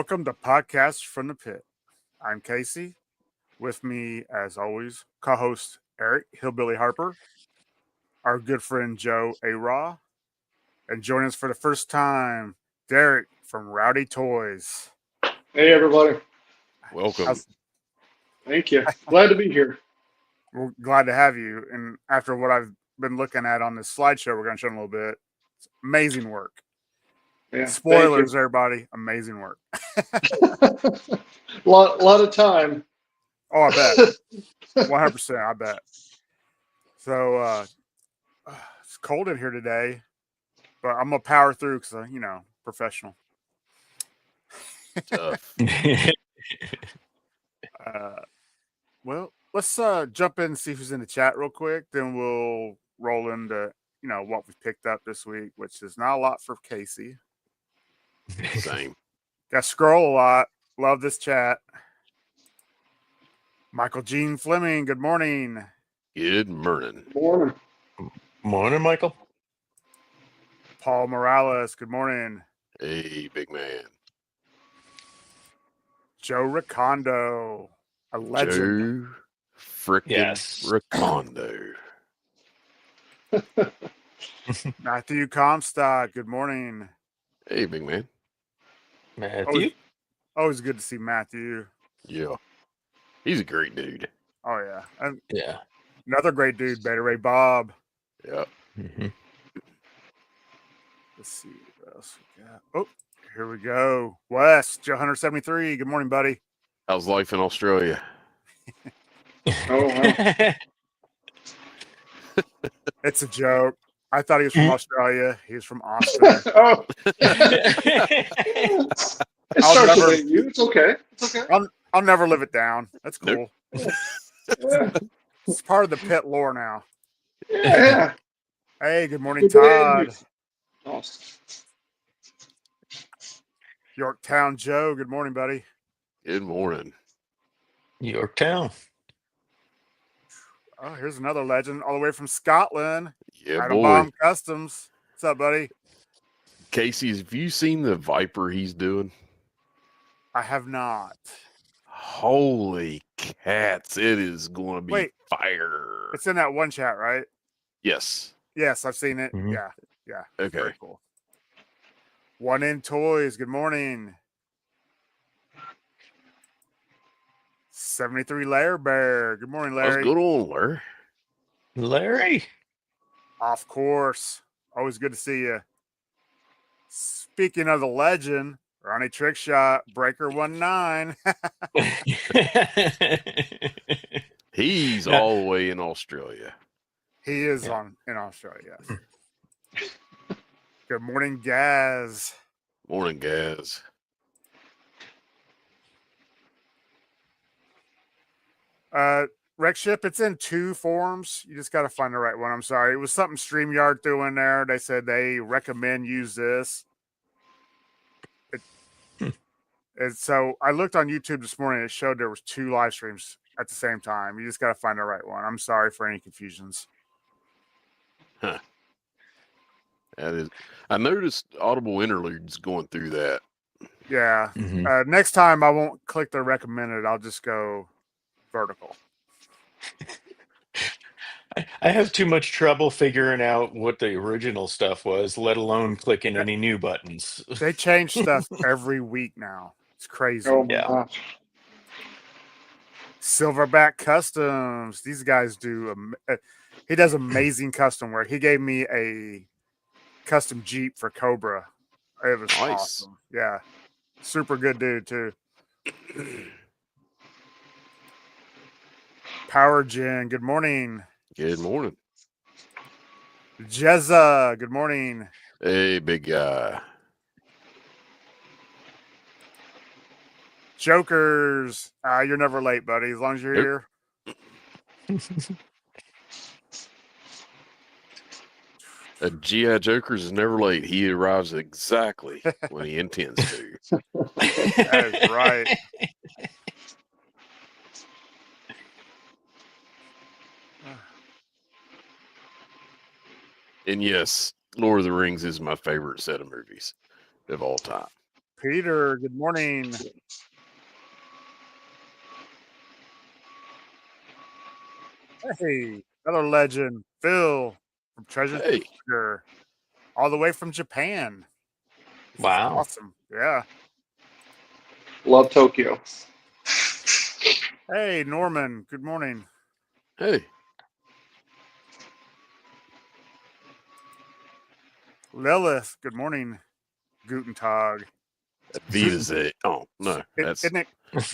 Welcome to Podcast from the Pit. I'm Casey. With me, as always, co-host Eric Hillbilly Harper, our good friend Joe ARAH, and join us for the first time, Derek from Rowdy Tos. Hey, everybody. Welcome. Thank you. Glad to be here. We're glad to have you. And after what I've been looking at on this slideshow, we're going to show them a little bit. It's amazing work. Yeah, Spoilers, everybody. Amazing work. lot of time. Oh, I bet. 100%. I bet. So it's cold in here today, but I'm gonna power through because professional. Tough. Well, let's jump in and see who's in the chat real quick. Then we'll roll into what we picked up this week, which is not a lot for Casey. Same. Got to scroll a lot. Love this chat. Michael Gene Fleming, good morning. Good morning. Morning. Morning, Michael. Paul Morales, good morning. Hey, big man. Joe Ricondo, a legend. Joe frickin' Ricondo. Matthew Comstock, good morning. Hey, big man. Matthew. Always good to see Matthew. Yeah. He's a great dude. Oh, yeah. And Yeah. another great dude, Beta Ray Bob. Yeah. Mm-hmm. Let's see what else we got. Oh, here we go. Wes, Joe 173. Good morning, buddy. How's life in Australia? Oh, wow. It's a joke. I thought he was from Australia. He was from Austin. Oh. It starts with you. It's okay. It's okay. I'll never live it down. That's cool. Nope. Yeah. It's part of the pit lore now. Yeah. Hey, good morning, Todd. Awesome. Yorktown Joe. Good morning, buddy. Good morning. Yorktown. Oh, here's another legend all the way from Scotland. Yeah, Item boy. Bomb Customs. What's up, buddy? Casey, have you seen the Viper he's doing? I have not. Holy cats. It is going to be Wait. fire. It's in that one chat, right? Yes. Yes, I've seen it. Mhm. Yeah. Okay. Very cool. One in Toys. Good morning. 73 Lair Bear. Good morning, What's Larry. good on, Larry? Larry. Off course. Always good to see you. Speaking of the legend, Ronnie Trickshot, Breaker 19. He's all the way in Australia. He is in Australia. Yes. Good morning, Gaz. Morning, guys. Rec Ship, it's in two forms. You just got to find the right one. I'm sorry. It was something StreamYard threw in there. They said they recommend use this. And so I looked on YouTube this morning. It showed there was two live streams at the same time. You just got to find the right one. I'm sorry for any confusions. Huh. That is. I noticed Audible Interludes going through that. Yeah. Mhm. Next time I won't click the recommended. I'll just go vertical. I have too much trouble figuring out what the original stuff was, let alone clicking any new buttons. They change stuff every week now. It's crazy. Oh, my Yeah. gosh. Silverback Customs. These guys do. He does amazing custom work. He gave me a custom Jeep for Cobra. It was Nice. awesome. Yeah. Super good dude, too. Power Gen. Good morning. Good morning. Jezza. Good morning. Hey, big guy. Jokers. You're never late, buddy. As long as you're Nope. here. A GI Joker's is never late. He arrives exactly when he intends to. That is right. And yes, Lord of the Rings is my favorite set of movies of all time. Peter, good morning. Hey, another legend, Phil from Treasure Hey, Tracker, all the way from Japan. This is Wow. awesome. Yeah. Love Tokyo. Hey, Norman, good morning. hey. Lilith, good morning. Guten Tag. Vida's oh no, that's Isn't it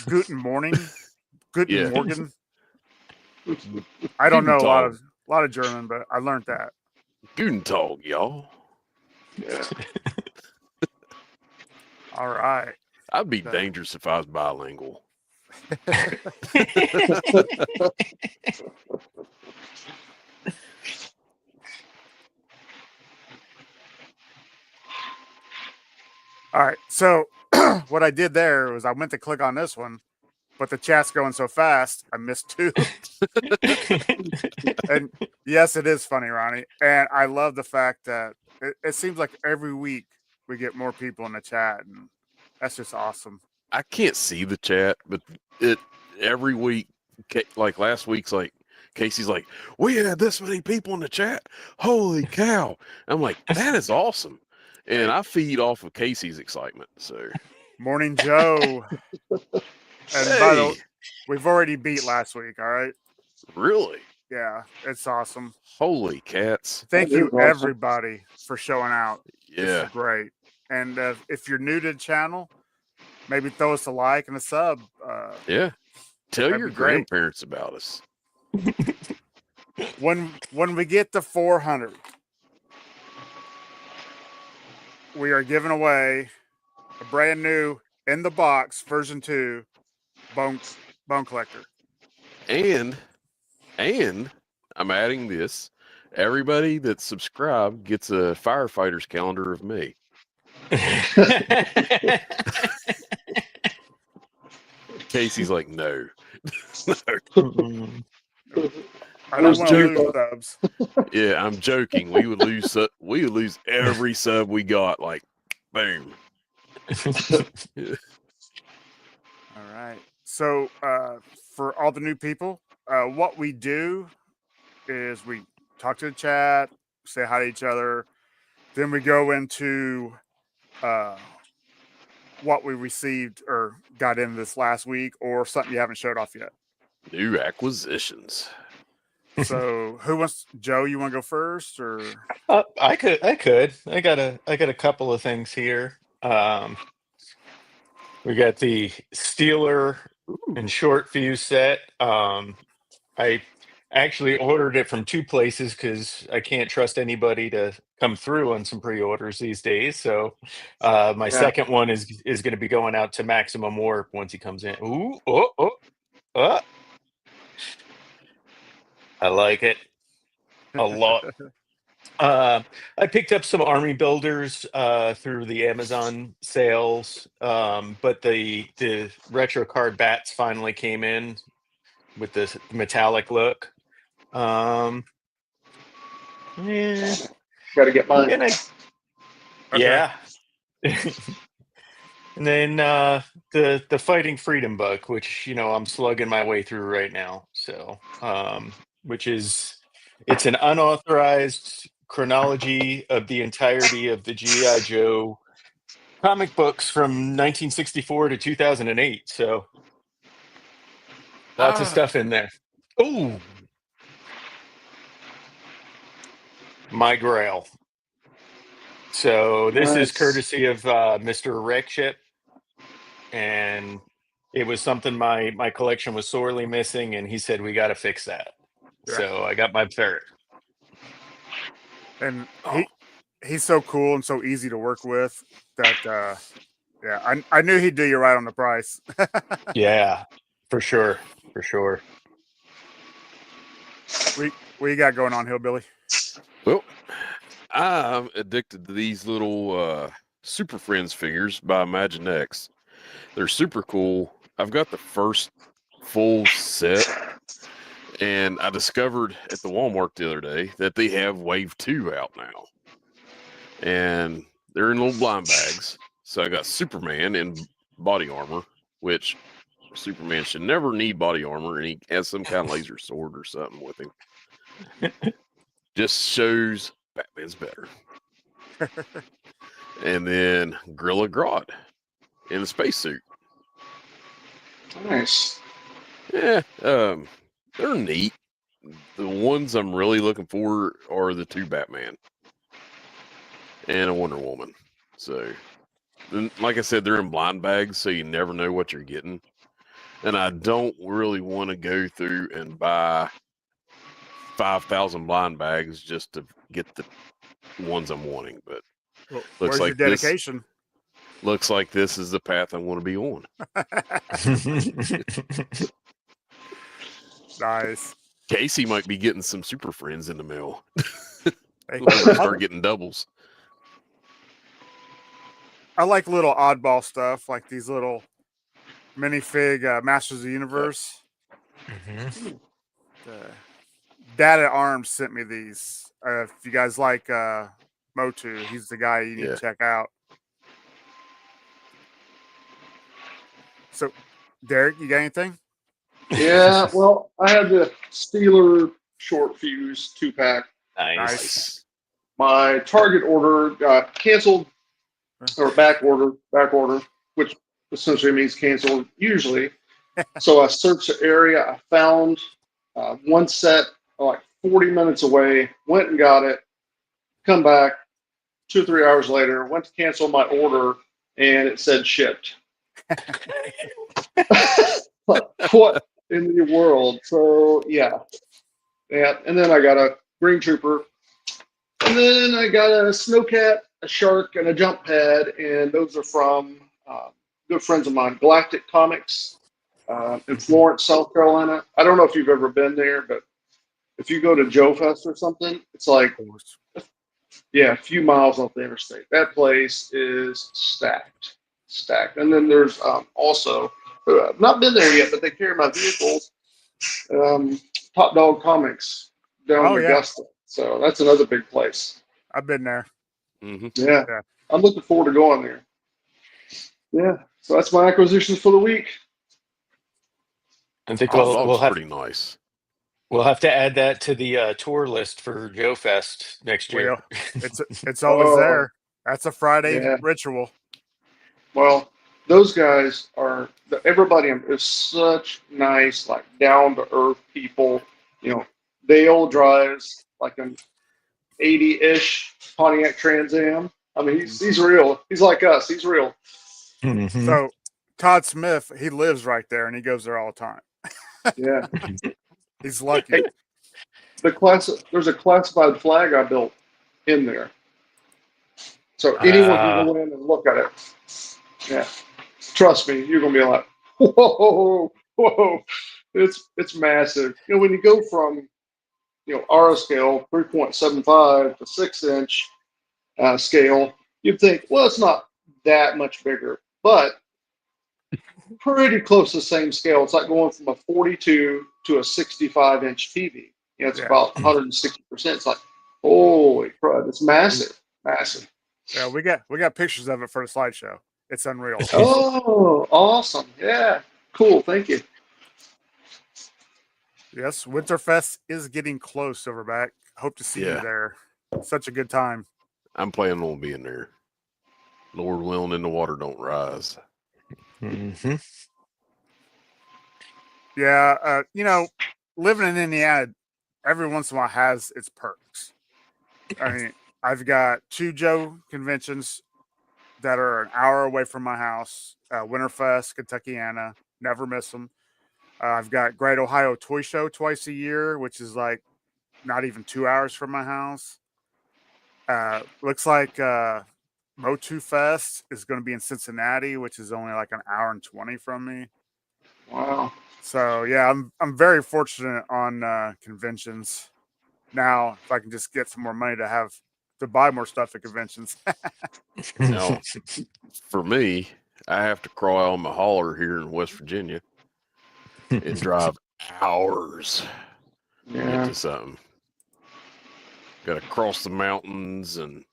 Guten Morning? Guten yeah. Morgen? I don't Guten know Tag. a lot of German, but I learned that. Guten Tag, y'all. Yeah. All right. I'd be So- dangerous if I was bilingual. All right. So what I did there was I went to click on this one, but the chat's going so fast, I missed two. And yes, it is funny, Ronnie. And I love the fact that it seems like every week we get more people in the chat, and that's just awesome. I can't see the chat, but it every week, like last week's, like Casey's like, we had this many people in the chat. Holy cow! I'm like, that is awesome, and I feed off of Casey's excitement. So, Morning, Joe. And by the way, hey, we've already beat last week. All right. really? Yeah, it's awesome. Holy cats! Thank That is you, awesome. everybody, for showing out. This Yeah, is great. And if you're new to the channel, maybe throw us a like and a sub. yeah. Tell That'd your be great. grandparents about us. When we get to 400, we are giving away a brand new in the box version 2 bone collector. And I'm adding this. Everybody that's subscribed gets a firefighter's calendar of me. Casey's like, no. Mm-mm. I don't Where's want to lose Joe? subs. Yeah, I'm joking. We would lose every sub we got. Like, boom. All right. So for all the new people, what we do is we talk to the chat, say hi to each other, then we go into what we received or got in this last week or something you haven't showed off yet. New acquisitions. So who wants Joe, you want to go first or I could. I got a couple of things here. We got the Steeler and short fuse set. I actually ordered it from two places because I can't trust anybody to come through on some pre-orders these days. So my Yeah. second one is going to be going out to Maximum Warp once he comes in. Ooh, oh. I like it a lot. I picked up some army builders through the Amazon sales, but the retro card bats finally came in with this metallic look. Yeah, Got to get mine. and Okay. yeah. And then the Fighting Freedom book, which I'm slugging my way through right now. So, which is it's an unauthorized chronology of the entirety of the GI Joe comic books from 1964 to 2008. So, lots of stuff in there. Oh, my Grail. So this is Nice. courtesy of Mr. Rickship, and it was something my collection was sorely missing, and he said we got to fix that. Yeah. So I got my ferret. And Oh, he's so cool and so easy to work with that yeah, I knew he'd do you right on the price. Yeah, for sure, for sure. What you got going on, Hillbilly? well, I'm addicted to these little Super Friends figures by Imaginext. They're super cool. I've got the first full set, and I discovered at the Walmart the other day that they have Wave 2 out now. And they're in little blind bags. So I got Superman in body armor, which Superman should never need body armor, and he has some kind of laser sword or something with him. Just shows Batman's better. And then Gorilla Grodd in a spacesuit. Nice. Yeah, they're neat. The ones I'm really looking for are the 2 Batman and a Wonder Woman. So, like I said, they're in blind bags, so you never know what you're getting. And I don't really want to go through and buy 5,000 blind bags just to get the ones I'm wanting. But Well, looks where's like your dedication? looks like this is the path I want to be on. Nice. Casey might be getting some Super Friends in the mail. Hey, We'll start getting doubles. I like little oddball stuff, like these little minifig Masters of the Universe. Dad at Arms sent me these. If you guys like Motu, he's the guy you need Yeah. to check out. So, Derek, you got anything? Yeah, well, I had the Steeler short fuse 2-pack. Nice. My Target order got canceled or back order, which essentially means canceled usually. So I searched the area. I found one set like 40 minutes away, went and got it, come back 2 or 3 hours later, went to cancel my order, and it said shipped. What in the world? So yeah. And then I got a Green Trooper, and then I got a Snowcat, a Shark, and a Jump Pad, and those are from good friends of mine, Galactic Comics, in Florence, South Carolina. I don't know if you've ever been there, but if you go to Joe Fest or something, it's like, yeah, a few miles off the interstate. That place is stacked. And then there's also, I've not been there yet, but they carry my vehicles, Top Dog Comics down in Augusta. So that's another big place. I've been there. Mm-hmm. Yeah. Yeah. I'm looking forward to going there. Yeah. So that's my acquisitions for the week. I think Hot we'll have pretty nice. we'll have to add that to the tour list for Joe Fest next year. It's always there. That's a Friday ritual. Well, those guys are, everybody is such nice, like down to earth people. You know, Dale drives like an 80-ish Pontiac Trans Am. I mean, he's real. He's like us. He's real. Mhm. So Todd Smith, he lives right there and he goes there all the time. Yeah. He's lucky. Hey, there's a classified flag I built in there. So anyone can go in and look at it. Yeah. Trust me, you're gonna be like, whoa. It's massive. You know, when you go from, ARAH scale 3.75 to 6-inch scale, you'd think, well, it's not that much bigger, but pretty close to the same scale. It's like going from a 42 to a 65-inch TV. It's about 160%. It's like, holy crud, it's massive. Yeah, we got pictures of it for the slideshow. It's unreal. Oh, awesome. Yeah. Cool. Thank you. Yes, Winterfest is getting close, Silverback. Hope to see you there. Such a good time. I'm planning on being there. Lord willing, and the water don't rise. Mm-hmm. Yeah, living in Indiana, every once in a while has its perks. I mean, I've got 2 Joe conventions that are an hour away from my house. Winterfest, Kentuckiana, never miss them. I've got Great Ohio Toy Show twice a year, which is like not even 2 hours from my house. Looks like Motu Fest is going to be in Cincinnati, which is only like an hour and 20 from me. Wow. So yeah, I'm very fortunate on conventions. Now, if I can just get some more money to buy more stuff at conventions. Now, for me, I have to crawl on my hauler here in West Virginia and drive hours to get to something. Got to cross the mountains, and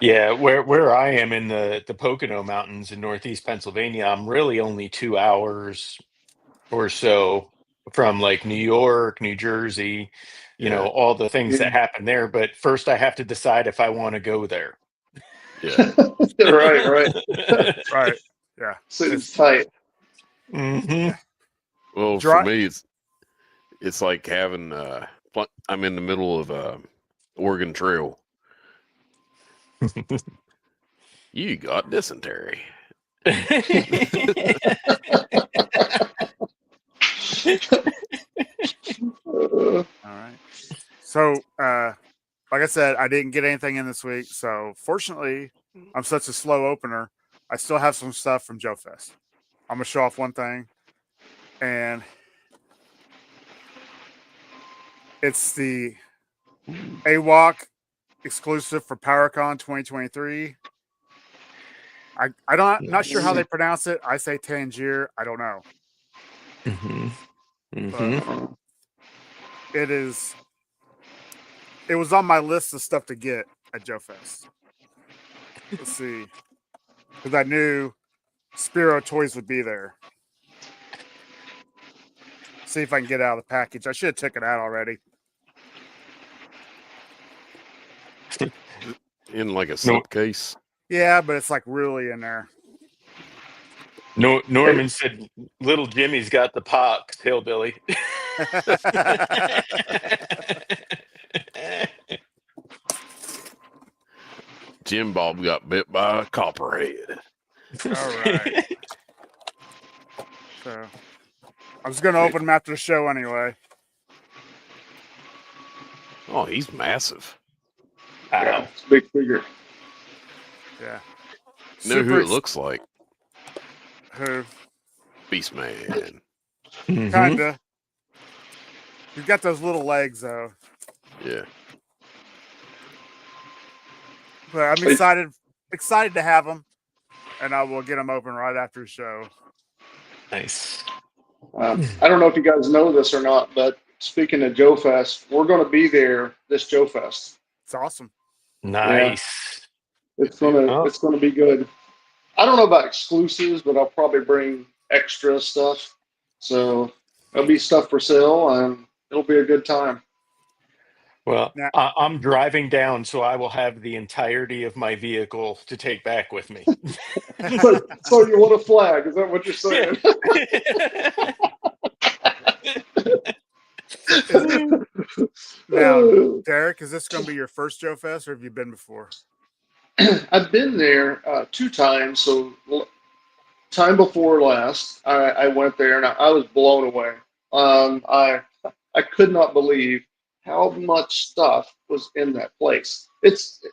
Yeah, where I am in the Pocono Mountains in Northeast Pennsylvania, I'm really only 2 hours or so from like New York, New Jersey, Yeah. all the things Yeah. that happen there. But first, I have to decide if I want to go there. Yeah. Right. Right. Yeah. Seems It's tight. Hmm. yeah. Well, for Dry. me, it's like having I'm in the middle of Oregon Trail. You got dysentery. Uh, All right. So, like I said, I didn't get anything in this week. So, fortunately, I'm such a slow opener. I still have some stuff from Joe Fest. I'm gonna show off one thing, and it's the AWOC exclusive for PowerCon 2023. I don't not sure how they pronounce it. I say Tangier. I don't know, Hmm. but Hmm. it is. It was on my list of stuff to get at Joe Fest. Let's see, because I knew Spiro Toys would be there. See if I can get it out of the package. I should have took it out already. In like a No, slipcase. Yeah, but it's like really in there. no, hey, Norman said little Jimmy's got the pox, hillbilly. Jim Bob got bit by a copperhead. All right. So I was going to open them after the show anyway. Oh, he's massive. yeah, Wow. it's a big figure. Yeah. Know who it Super. looks like? Who? Beastman. Hmm. Kinda. He's got those little legs though. Yeah. But I'm excited to have them, and I will get them open right after the show. Nice. I don't know if you guys know this or not, but speaking of Joe Fest, we're going to be there this Joe Fest. It's awesome. Yeah, Nice. Good deal. Oh, it's gonna be good. I don't know about exclusives, but I'll probably bring extra stuff. So there'll be stuff for sale, and it'll be a good time. well, Now, I'm driving down, so I will have the entirety of my vehicle to take back with me. So you want a flag? Is that what you're saying? so now, Derek, is this going to be your first Joe Fest, or have you been before? I've been there 2 times. So time before last, I went there and I was blown away. I could not believe how much stuff was in that place. It's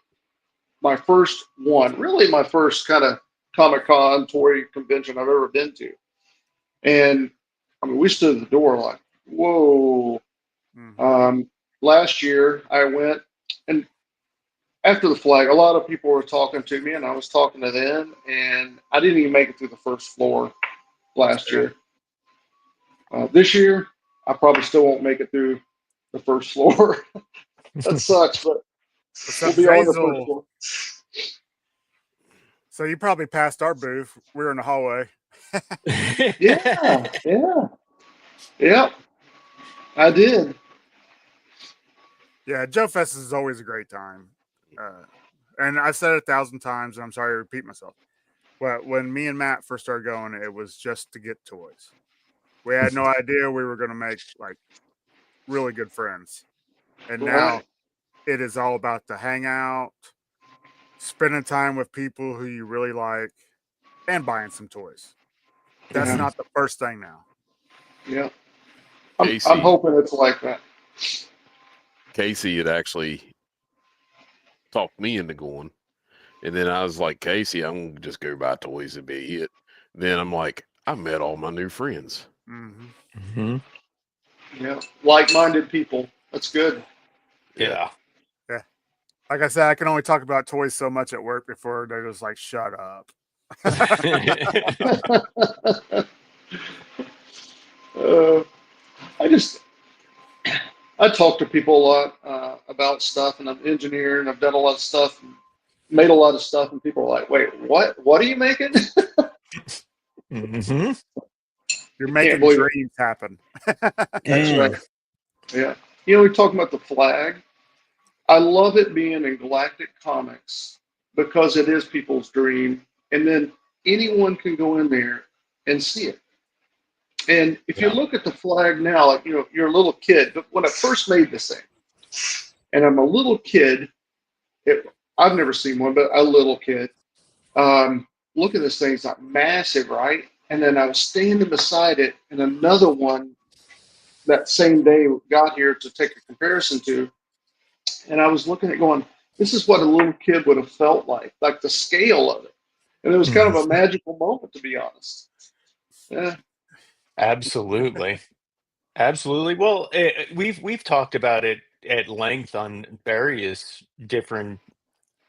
my first one, really my first kind of Comic Con toy convention I've ever been to. And I mean, we stood at the door like, whoa. Mm-hmm. Last year I went, and after the flag, a lot of people were talking to me, and I was talking to them, and I didn't even make it through the first floor last Yeah. year. This year, I probably still won't make it through the first floor. That sucks, but So we'll be on the first Hazel, floor. so you probably passed our booth. We were in the hallway. Yeah, I did. Yeah, Joe Fest is always a great time. And I've said it 1,000 times, and I'm sorry to repeat myself. But when me and Matt first started going, it was just to get toys. We had no idea we were going to make like really good friends. And now Right. it is all about the hangout, spending time with people who you really like, and buying some toys. That's Yeah, not the first thing now. yeah. I'm Casey hoping it's like that. Casey had actually talked me into going. And then I was like, Casey, I'm gonna just go buy toys and be it. Then I'm like, I met all my new friends. Mm-hmm. Hmm. Yeah, like-minded people. That's good. Yeah. Yeah. Like I said, I can only talk about toys so much at work before they're just like, shut up. uh, I just I talk to people a lot about stuff, and I'm an engineer, and I've done a lot of stuff. made a lot of stuff, and people were like, "Wait, what? What are you making?" Mm-hmm. You're I can't making believe it. dreams happen. That's right. Yeah. We're talking about the flag. I love it being in Galactic Comics because it is people's dream, and then anyone can go in there and see it. And if you Yeah. look at the flag now, like you're a little kid, but when I first made this thing, and I'm a little kid, I've never seen one, but a little kid. Look at this thing; it's not massive, right? And then I was standing beside it, and another one that same day got here to take a comparison to, and I was looking at going, this is what a little kid would have felt like the scale of it. And it was kind of a magical moment, to be honest. Yeah. Absolutely. Absolutely. Well, we've talked about it at length on various different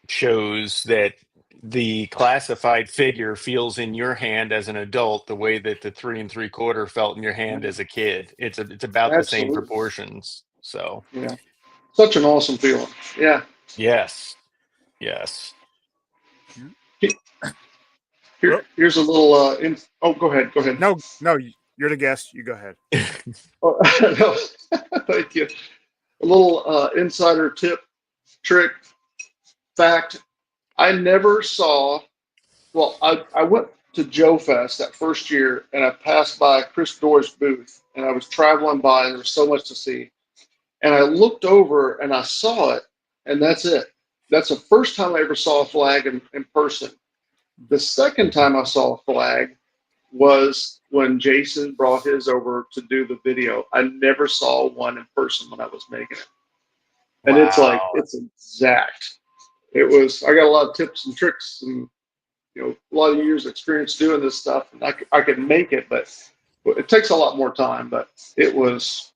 shows that the classified figure feels in your hand as an adult the way that the 3 3/4 felt in your hand as a kid. It's about the same Absolutely. proportions. So Yeah. Such an awesome feeling. Yeah. yes, yes. Here's a little, oh, go ahead. Go ahead. No, you're the guest. You go ahead. Oh, no, thank you. A little insider tip, trick, fact. I never saw, well, I went to Joe Fest that first year, and I passed by Chris Doyle's booth, and I was traveling by, and there was so much to see. And I looked over and I saw it, and that's it. That's the first time I ever saw a flag in person. The second time I saw a flag was when Jason brought his over to do the video. I never saw one in person when I was making it. And it's like, Wow. it's exact. It was, I got a lot of tips and tricks and, a lot of years of experience doing this stuff. And I could make it, but it takes a lot more time. But it was,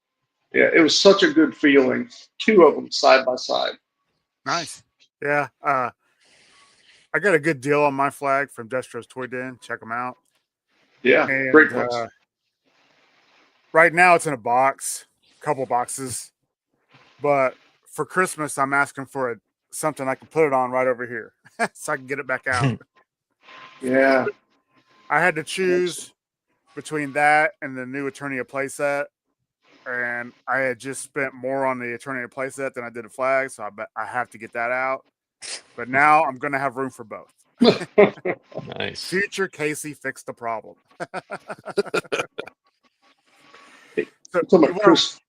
yeah, it was such a good feeling. Two of them side by side. Nice. Yeah. I got a good deal on my flag from Destro's Toy Den. Check them out. Yeah, great And place. right now it's in a couple boxes. But for Christmas, I'm asking for something I can put it on right over here so I can get it back out. Yeah. I had to choose between that and the new Eternia playset. And I had just spent more on the Eternia playset than I did a flag. So I have to get that out. But now I'm going to have room for both. Nice. Future Casey fixed the problem. Talking about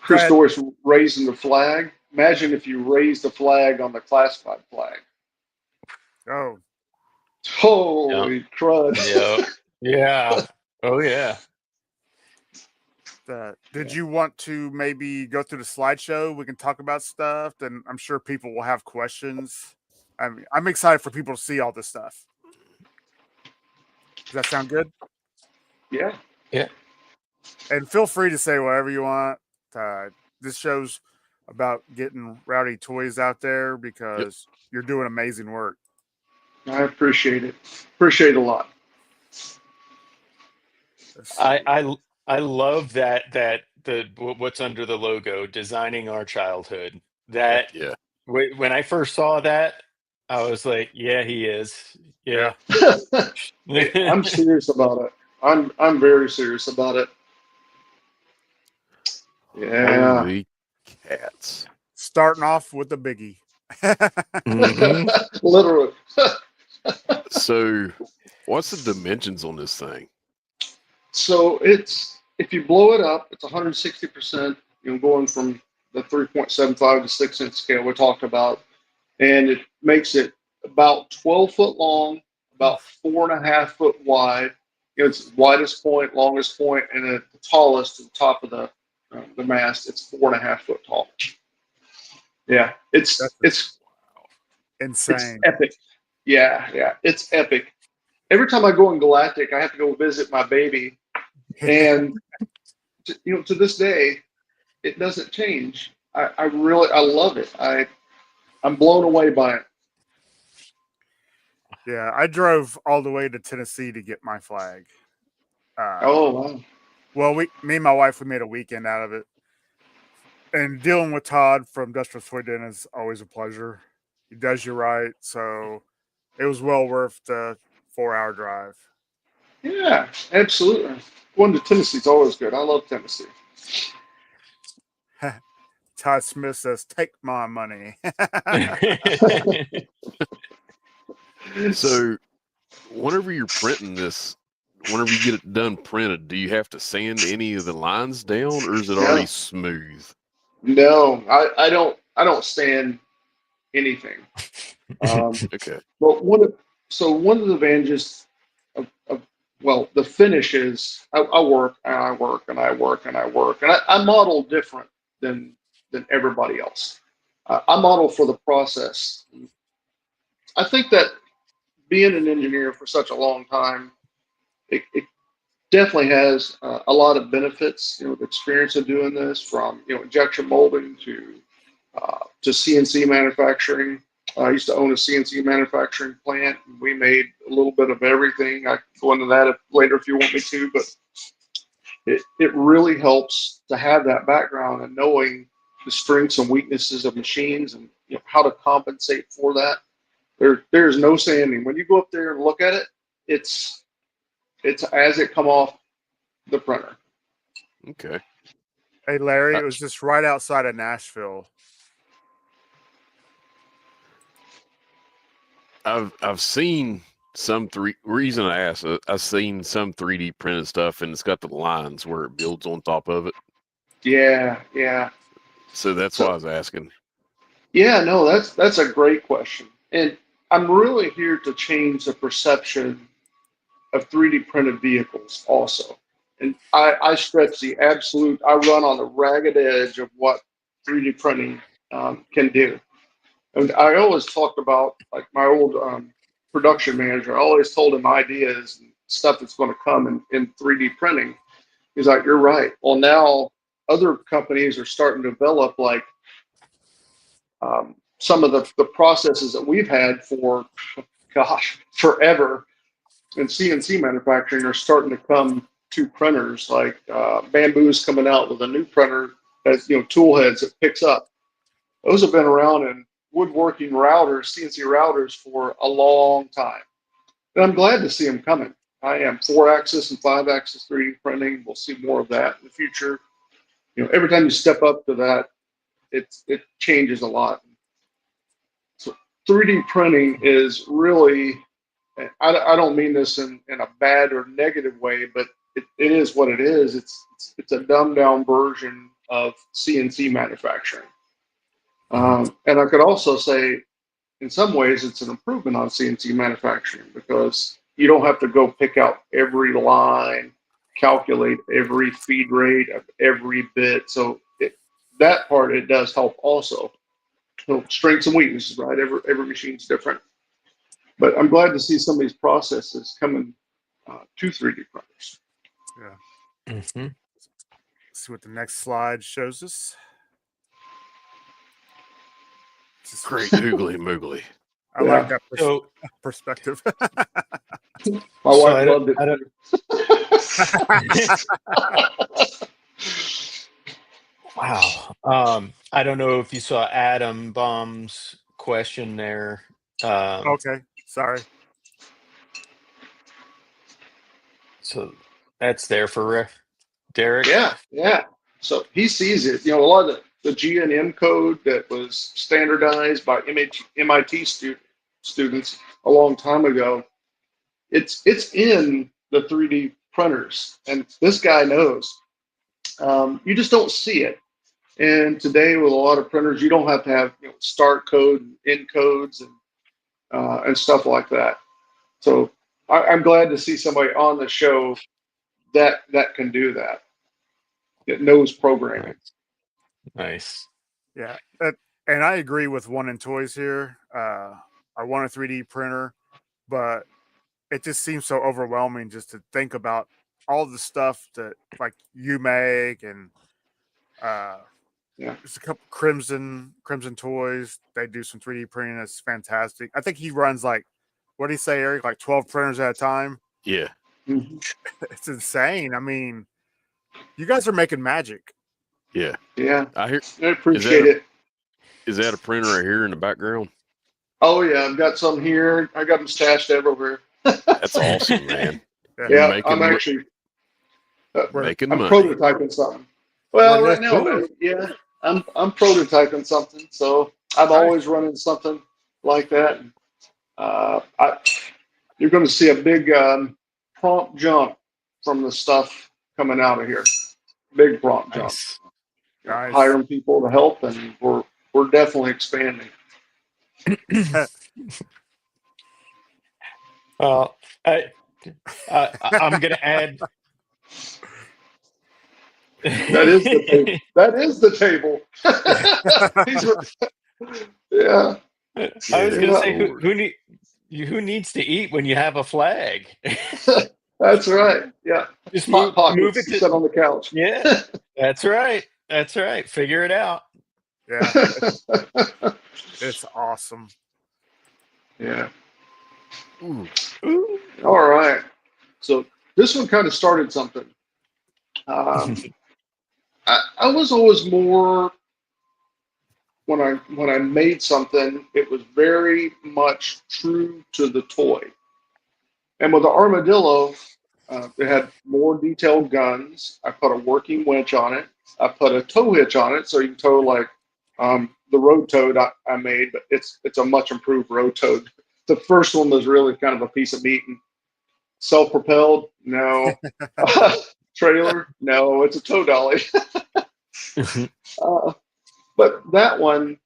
Chris Doris raising the flag. Imagine if you raised the flag on the classified flag. Oh, Holy crud. Yeah. Yeah. Oh yeah. Did you want to maybe go through the slideshow? We can talk about stuff, and I'm sure people will have questions. I mean, I'm excited for people to see all this stuff. Does that sound good? Yeah. Yeah. And feel free to say whatever you want. This show's about getting Rowdy Toys out there because you're doing amazing work. I appreciate it. Appreciate it a lot. I love that what's under the logo, designing our childhood. That Yeah. when I first saw that, I was like, yeah, he is. Yeah. I'm serious about it. I'm very serious about it. Yeah. Holy cats. Starting off with the biggie. Mhm. Literally. So, what's the dimensions on this thing? So it's, if you blow it up, it's 160%, going from the 3.75 to 6-inch scale we talked about. And it makes it about 12 foot long, about 4.5 foot wide. It's widest point, longest point, and at the tallest, at the top of the mast, it's 4.5 foot tall. Yeah, it's Insane. epic. Yeah, it's epic. Every time I go in Galactic, I have to go visit my baby, and to this day, it doesn't change. I love it. I'm blown away by it. Yeah, I drove all the way to Tennessee to get my flag. Oh wow. Well, me and my wife, we made a weekend out of it. And dealing with Todd from Industrial Toy Den is always a pleasure. He does you right. So it was well worth the 4-hour drive. Yeah, absolutely. Going to Tennessee is always good. I love Tennessee. Todd Smith says, "Take my money." So, whenever you're printing this, whenever you get it done printed, do you have to sand any of the lines down, or is it already No, smooth? no, I don't stand anything. Okay. But one of the advantages of well, the finish is I work and I work and I work and I work and I model different than everybody else. I model for the process. I think that being an engineer for such a long time, it definitely has a lot of benefits. You know, the experience of doing this, from injection molding to CNC manufacturing. I used to own a CNC manufacturing plant. And we made a little bit of everything. I can go into that later if you want me to, but it really helps to have that background and knowing the strengths and weaknesses of machines and how to compensate for that. There's no sanding. When you go up there and look at it, it's as it come off the printer. Okay. Hey, Larry, it was just right outside of Nashville. I've seen some reason I asked. I've seen some 3D printed stuff, and it's got the lines where it builds on top of it. Yeah, yeah. So that's why I was asking. Yeah, no, that's a great question. And I'm really here to change the perception of 3D printed vehicles also. And I stretch the absolute, I run on the ragged edge of what 3D printing can do. And I always talked about, like, my old production manager, I always told him ideas and stuff that's going to come in 3D printing. He's like, you're right. Well, now other companies are starting to develop, like, some of the processes that we've had for, gosh, forever in CNC manufacturing are starting to come to printers. Like Bamboo's coming out with a new printer that's tool heads that picks up. Those have been around in woodworking routers, CNC routers, for a long time, and I'm glad to see them coming. I am 4-axis and 5-axis 3D printing. We'll see more of that in the future. Every time you step up to that, it changes a lot. So 3D printing is really, I don't mean this in a bad or negative way, but it is what it is. It's a dumbed down version of CNC manufacturing. And I could also say, in some ways, it's an improvement on CNC manufacturing, because you don't have to go pick out every line, calculate every feed rate of every bit. So that part, it does help also. So strengths and weaknesses, right? Every machine's different. But I'm glad to see some of these processes coming to 3D printers. Yeah. Let's see what the next slide shows us. Great oogly moogly. I like that perspective. My wife loved it. Wow. I don't know if you saw Adam Baum's question there. Okay, sorry. So that's there for Derek. Yeah. So he sees it. A lot of the G&M code that was standardized by MIT students a long time ago, it's in the 3D printers, and this guy knows. You just don't see it. And today, with a lot of printers, you don't have to have start code and end codes and stuff like that. So I'm glad to see somebody on the show that can do that. That knows programming. Nice. Yeah, and I agree with One and Toys here. I want a 3D printer, but it just seems so overwhelming just to think about all the stuff that like you make, and there's a couple Crimson Toys. They do some 3D printing. That's fantastic. I think he runs, like, what do you say, Eric? Like 12 printers at a time. Yeah. Mm-hmm. It's insane. I mean, you guys are making magic. Yeah. I appreciate it. Is that a printer right here in the background? Oh yeah, I've got some here. I got them stashed everywhere. That's awesome, man. Yeah. You're Yeah, I'm making actually We're, making I'm money. prototyping something. we're Well, right lis- now, Ooh, yeah, I'm prototyping something. So I'm nice. always running something like that. I You're going to see a big prompt jump from the stuff coming out of here. Big prompt jump. nice. Nice. Hiring people to help, and we're definitely expanding. Well, I'm going to add. That is the table. That is the table. He's yeah, I was Good going to yeah. say, Lord. who needs to eat when you have a flag? That's right. Yeah, Just hot move it pockets to. sit on the couch. Yeah, that's right. That's right. Figure it out. Yeah, it's awesome. Yeah. Ooh. Ooh. All right. So this one kind of started something. I was always more when I made something, it was very much true to the toy. And with the armadillo, it had more detailed guns. I put a working winch on it. I put a tow hitch on it, so you can tow like the road toad I made, but it's a much improved road toad. The first one was really kind of a piece of meat. And self-propelled, no. Trailer, no. It's a tow dolly. uh, but that one,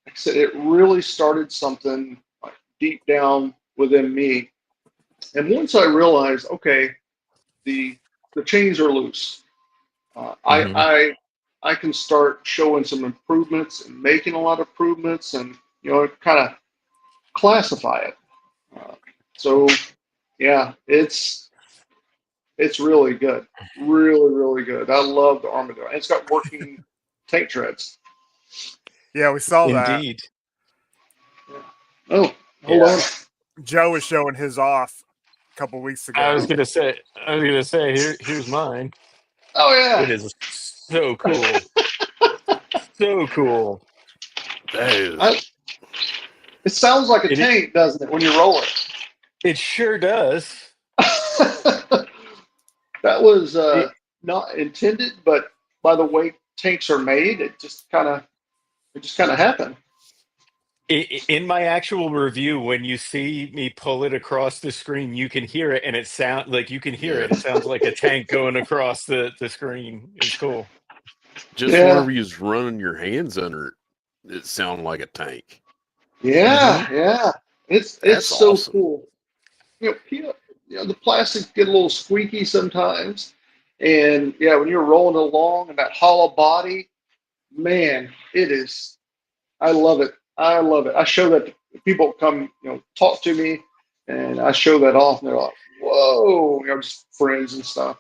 like I said, it really started something like deep down within me. And once I realized, okay, the the chains are loose. Mhm. I can start showing some improvements and making a lot of improvements, and kind of classify it. Uh, so yeah, it's really good, really good. I love the armadillo. And it's got working tank treads. Yeah, we saw that. Indeed. Yeah. Oh, hold Yeah. on. Joe was showing his off a couple weeks I was ago. gonna say. Here's mine. Oh It yeah. is so cool. So cool. That is I, it sounds like a It tank, doesn't it, when you roll it sure does. it? That was It, not intended, but by the way tanks are made, it just kind of happened. in my actual review, when you see me pull it across the screen, you can hear it, and it sound like you can hear it. It yes. sounds like a tank going across the screen. It's cool. Just Yeah, whenever you was running your hands under it, it sounded like a tank. Hmm. yeah. It's That's so awesome. cool. The plastics get a little squeaky sometimes, and yeah, when you're rolling along and that hollow body, man, it is. I love it. I love it. I show that to people come, talk to me, and I show that off, and they're like, "Whoa!" Just friends and stuff.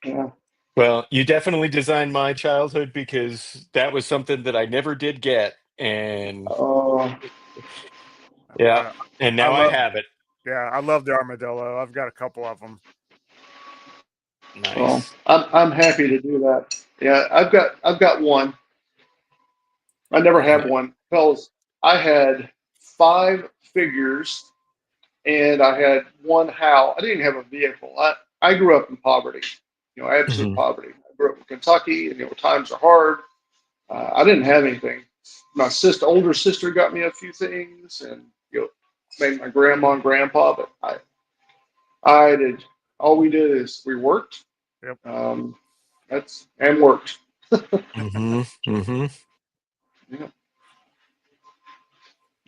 Yeah. Well, you definitely designed my childhood because that was something that I never did get, and Uh, yeah, Uh, and I now I love, have it. yeah, I love the armadillo. I've got a couple of them. well, Nice. I'm happy to do that. Yeah, I've got one. I never Yeah, had one. Fellas, I had 5 figures and I had one house. I didn't have a vehicle. I grew up in poverty, absolute Hmm. poverty. I grew up in Kentucky, and times are hard. I didn't have anything. My older sister, got me a few things, and made my grandma and grandpa. But I did. All we did is we worked. yep. Um, and worked. Hmm. Hmm. Yeah.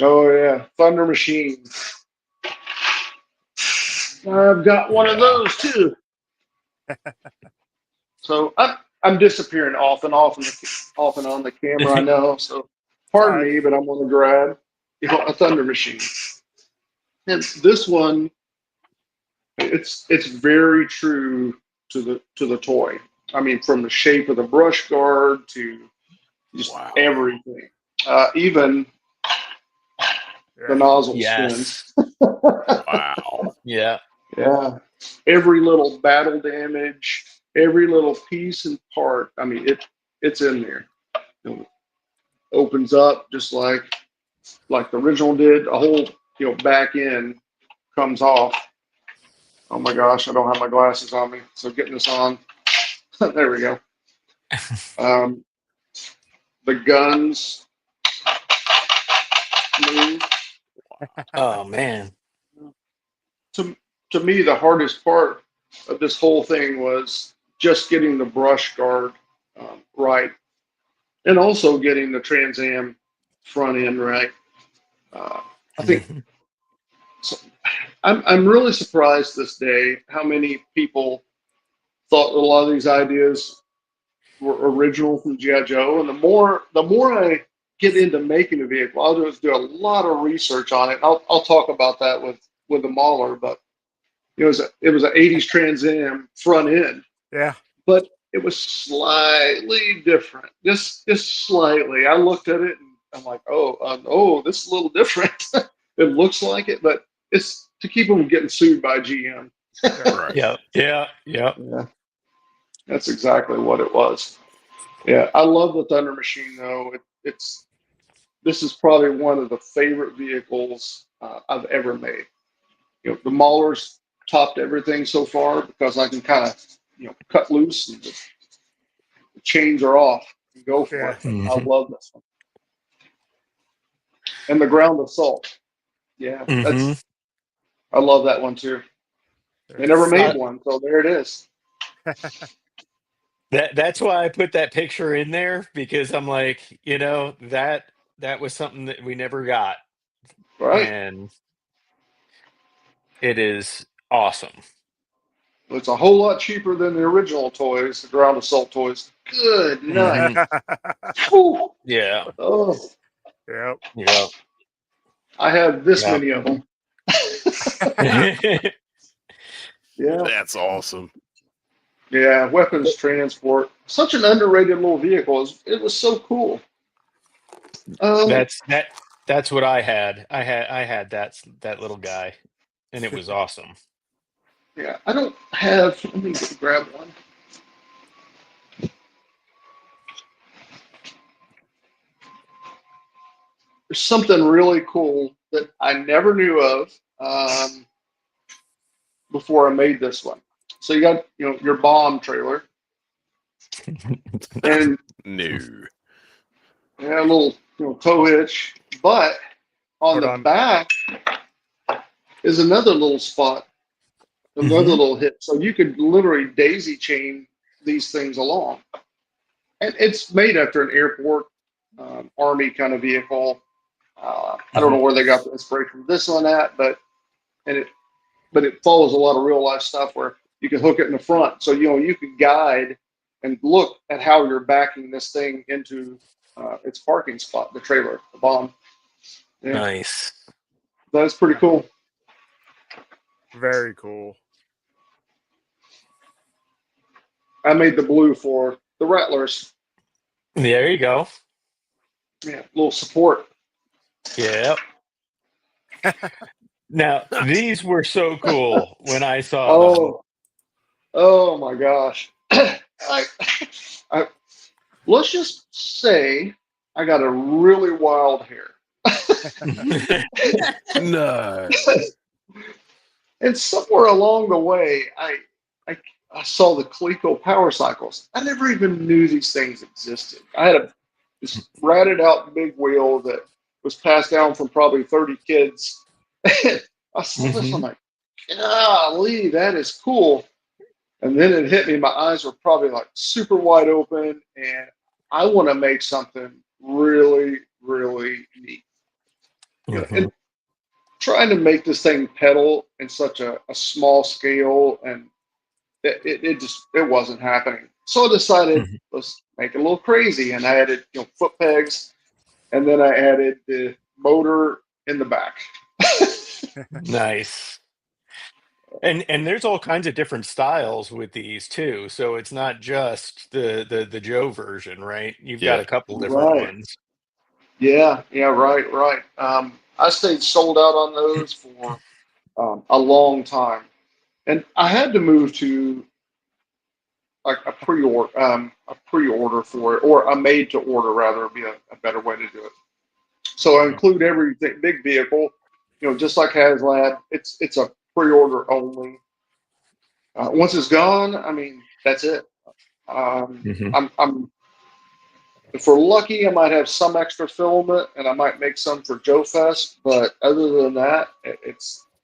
Oh yeah, Thunder Machine. I've got one of Yeah. those too. So I'm disappearing off and on the camera. I know. So It's all pardon right. me, but I'm going to grab a Thunder Machine. And this one, it's very true to the toy. I mean, from the shape of the brush guard to just Wow. everything. Even the Yeah, nozzle Yes. spins. Wow. Yeah. Yeah. Every little battle damage, every little piece and part. I mean, it's in there. It opens up just like like the original did. A whole back end comes off. Oh my gosh, I don't have my glasses on me, so getting this on. There we go. Um, the guns move. Oh man. To me, the hardest part of this whole thing was just getting the brush guard right, and also getting the Trans Am front end right. I think so, I'm really surprised this day how many people thought a lot of these ideas were original from G.I. Joe, and the more I get into making a vehicle, I'll just do a lot of research on it. I'll talk about that with the Mauler, but it was an '80s Trans Am front end, Yeah. but it was slightly different, just slightly. I looked at it and I'm like, oh, this is a little different. It looks like it, but it's to keep them getting sued by GM. Right. Yeah. Yeah, that's exactly what it was. Yeah, I love the Thunder Machine though. This is probably one of the favorite vehicles I've ever made. The Maulers topped everything so far because I can kind of cut loose and the chains are off and go for Yeah. it. But I love this one. And the ground assault. Yeah, I love that one too. They never made one, so there it is. That's why I put that picture in there, because I'm like, that was something that we never got, Right. and it is awesome. It's a whole lot cheaper than the original toys, the ground assault toys. Good night. Whew. Yeah. Oh, Yep. Yeah. I have this Yeah. many of them. Yeah. That's awesome. Yeah, weapons transport. Such an underrated little vehicle. It was so cool. That's what I had. I had that little guy, and it was awesome. Yeah, I don't have. Let me grab one. There's something really cool that I never knew of before I made this one. So you got your bomb trailer, and No. a little tow hitch, but on Hold the on. back is another little spot, another little hit. So you could literally daisy chain these things along, and it's made after an airport army kind of vehicle. I don't know where they got the inspiration from this one at, but it follows a lot of real life stuff where you can hook it in the front, so you can guide and look at how you're backing this thing into its parking spot, the trailer, the bomb. Yeah, Nice. that's pretty cool. Very cool. I made the blue for the Rattlers. There you go. Yeah, little support. Yeah. Now, these were so cool when I saw them. Oh my gosh. I, let's just say I got a really wild hair. No. And somewhere along the way, I saw the Coleco power cycles. I never even knew these things existed. I had this ratted out big wheel that was passed down from probably 30 kids. I saw this, I'm like, golly, that is cool. And then it hit me. My eyes were probably like super wide open, and I want to make something really, really neat. And trying to make this thing pedal in such a small scale, and it wasn't happening. So I decided let's make it a little crazy, and I added foot pegs, and then I added the motor in the back. Nice. And there's all kinds of different styles with these too. So it's not just the Joe version, right? You've got a couple different Right. ones. Yeah, right. I stayed sold out on those for a long time, and I had to move to like a pre-order for it, or a made to order rather, would be a better way to do it. So I include every big vehicle, just like HasLab. It's a pre-order only. Once it's gone, I mean, that's it. Mhm. I'm if we're lucky, I might have some extra filament, and I might make some for Joe Fest. But other than that,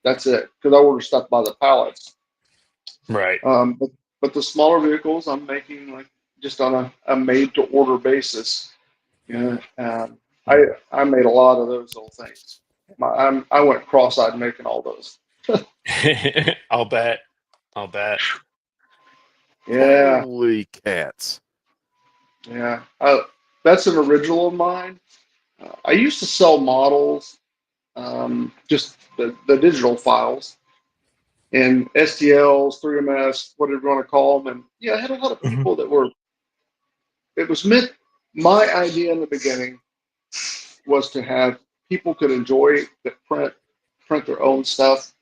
that's it, because I order stuff by the pallets. Right. But the smaller vehicles, I'm making like just on a made to order basis. I made a lot of those little things. I went cross-eyed making all those. I'll bet. Yeah, Holy cats. yeah. That's an original of mine. I used to sell models, just the digital files, and STLs, 3MS, whatever you want to call them. And yeah, I had a lot of Mhm. people that were. It was meant. My idea in the beginning was to have people could enjoy that print their own stuff,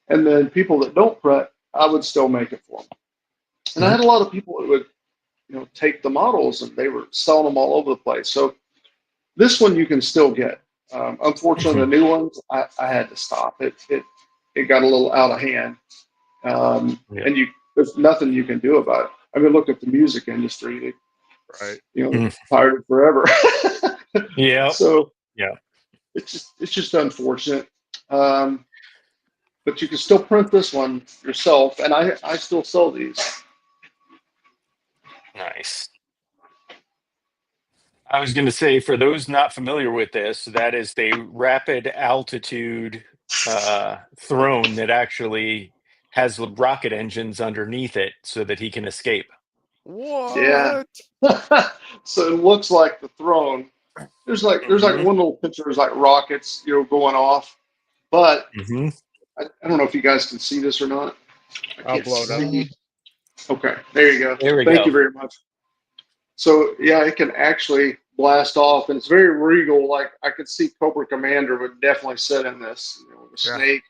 and then people that don't print, I would still make it for them. And I Mhm. had a lot of people that would, take the models and they were selling them all over the place. So this one you can still get. Unfortunately, the Mhm. new ones I had to stop. It got a little out of hand, Yeah. and there's nothing you can do about it. I mean, look at the music industry. Right. They're Mhm. fired forever. Yep. So Yeah. it's just unfortunate. Um, but you can still print this one yourself, and I still sell these. Nice. I was going to say, for those not familiar with this, that is the rapid altitude throne that actually has the rocket engines underneath it so that he can escape. Yeah. What? So it looks like the throne. There's like Hmm. one little picture, there's like rockets, going off. But Hmm. I don't know if you guys can see this or not. I I'll can't blow it up. see. Okay, there you go. There we Thank go. you very much. So yeah, it can actually blast off, and it's very regal. Like I could see Cobra Commander would definitely sit in this, the Yeah. snake.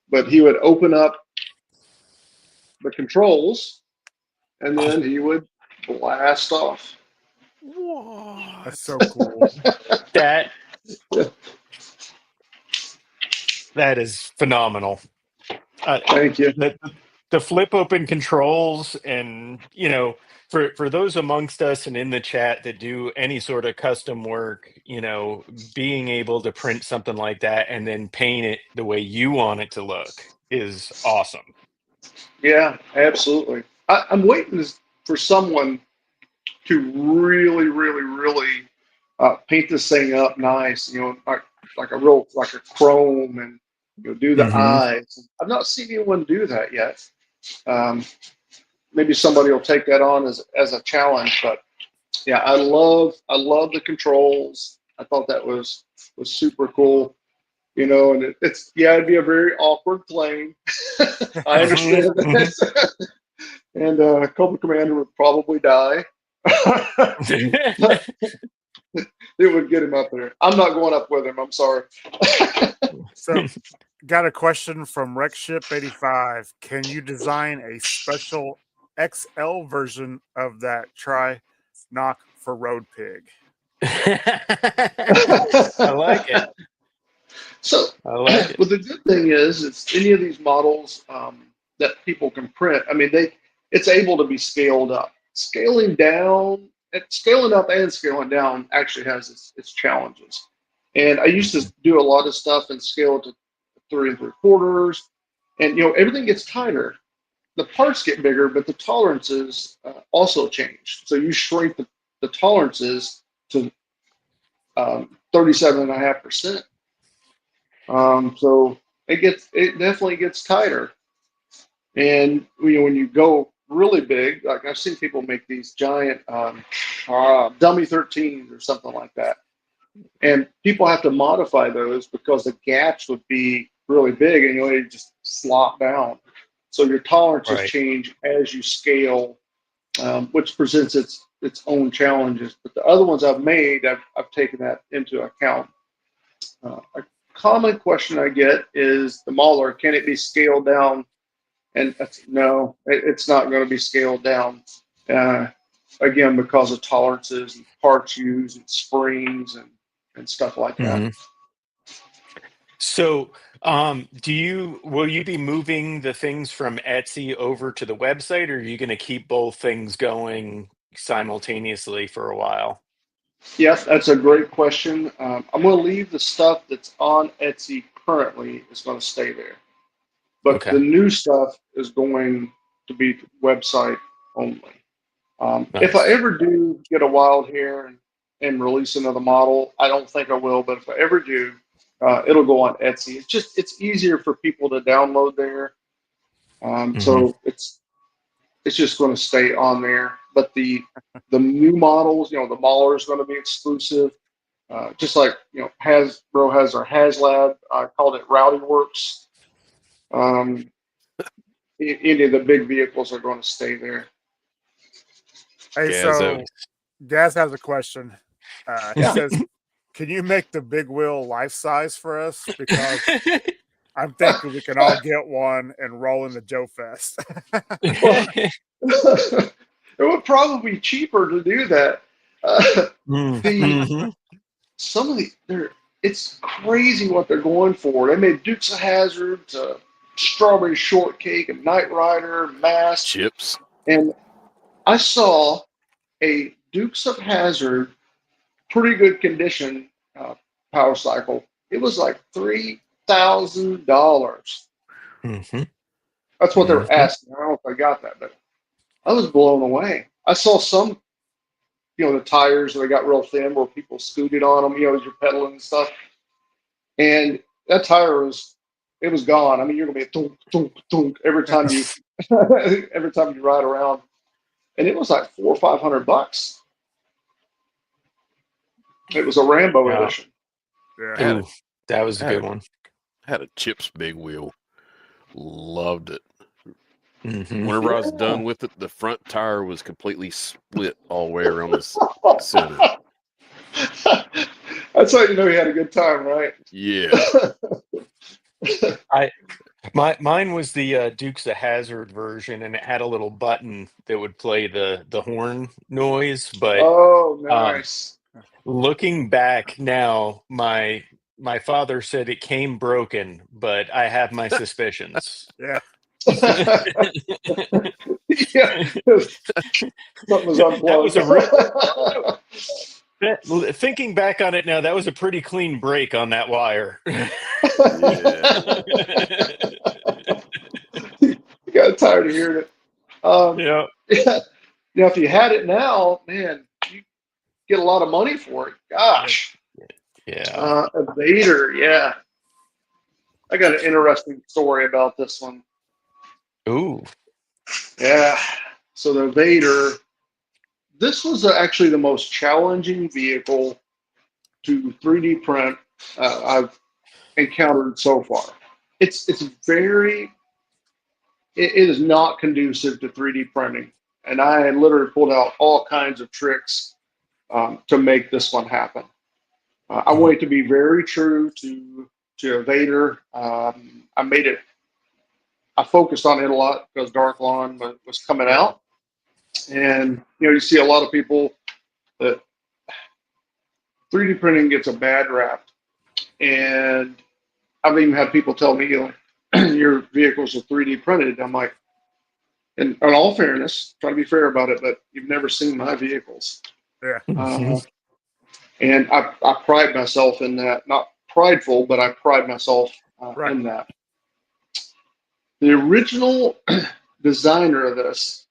But he would open up the controls, and then he would blast off. That's What? so cool. That that is phenomenal. Thank you. The flip open controls, and for those amongst us and in the chat that do any sort of custom work, being able to print something like that and then paint it the way you want it to look is awesome. Yeah, absolutely. I'm waiting for someone to really, really, really paint this thing up nice. Like a chrome, and do the Hmm. eyes. I've not seen anyone do that yet. Um, Maybe somebody will take that on as a challenge. But yeah, I love the controls. I thought that was super cool. And it'd be a very awkward plane. I Hmm. understand that. And Cobra Commander would probably die. But it would get him up there. I'm not going up with him. I'm sorry. So, got a question from Rexship85. Can you design a special XL version of that try knock for Road Pig? I like it. So, I like it. well, the good thing is, it's any of these models that people can print. I mean, it's able to be scaled up. Scaling up and scaling down actually has its challenges. And I used to do a lot of stuff and scale it to 3 3/4, and everything gets tighter. The parts get bigger, but the tolerances also change. So you shrink the tolerances to 37.5%. So it definitely gets tighter. And when you go really big, like I've seen people make these giant dummy 13s or something like that, and people have to modify those because the gaps would be really big, and you just slop down. So your tolerances Right. change as you scale, which presents its own challenges. But the other ones I've made, I've taken that into account. A common question I get is the Mauler, can it be scaled down? And no, it's not going to be scaled down. Uh, Again, because of tolerances and parts used and springs, and and stuff like that. Mhm. So, will you be moving the things from Etsy over to the website, or are you going to keep both things going simultaneously for a while? Yes, that's a great question. I'm going to leave the stuff that's on Etsy currently is going to stay there, but the Okay, new stuff is going to be website only. If I nice. ever do get a wild hair and release another model, I don't think I will, but if I ever do, it'll go on Etsy. It's easier for people to download there, Hmm. so it's just going to stay on there. But the new models, the Mauler is going to be exclusive. Just like Hasbro has our HasLab. I called it Rowdy Works. Um, any of the big vehicles are going to stay there. Hey, Gaz out. so Gaz has a question. He Yeah. says, "Can you make the big wheel life size for us? Because I'm thinking we can all get one and roll in the Joe Fest." Well, it would probably be cheaper to do that. The Mm-hmm. some of the it's crazy what they're going for. They made Dukes of Hazzard, Strawberry Shortcake, and Knight Rider, Mask, Chips. and I saw a Dukes of Hazzard, pretty good condition power cycle. It was like $3,000. Mm-hmm. That's what they were Mm-hmm. asking. I don't know if I got that, but I was blown away. I saw some, the tires they got real thin where people scooted on them, as you're pedaling and stuff. And that tire it was gone. I mean, you're gonna be a thunk, thunk, thunk every time you every time you ride around. And it was like $400 or $500. It was a Rambo Yeah. edition. Yeah. I had Ooh, that was a I had good a one. had a Chips big wheel. Loved it. Mm-hmm. Whenever I was Yeah. done with it, the front tire was completely split all the way around the center. That's how you know you had a good time, right? Yeah. Mine was the Dukes of Hazzard version, and it had a little button that would play the horn noise. But Oh, um, nice. looking back now, my father said it came broken, but I have my suspicions. Yeah. Yeah, something was That was unplugged. a real. Thinking back on it now, that was a pretty clean break on that wire. Yeah. You got tired of hearing it. Yeah. Yeah, if you had it now, man, you get a lot of money for it. Gosh, Yeah. a Vader, yeah. I got an interesting story about this one. Ooh. Yeah, so the Vader, this was actually the most challenging vehicle to 3D print I've encountered so far. It's very, it is not conducive to 3D printing, and I literally pulled out all kinds of tricks to make this one happen. I Mhm. want it to be very true to a Vader. I made it. I focused on it a lot because Dark Lawn was coming out, and you see a lot of people that 3D printing gets a bad rap, and I've even had people tell me, your vehicles are 3D printed. I'm like, in all fairness, try to be fair about it, but you've never seen my vehicles. Yeah. Uh, and I pride myself in that. Not prideful, but I pride myself Right. in that. The original designer of this,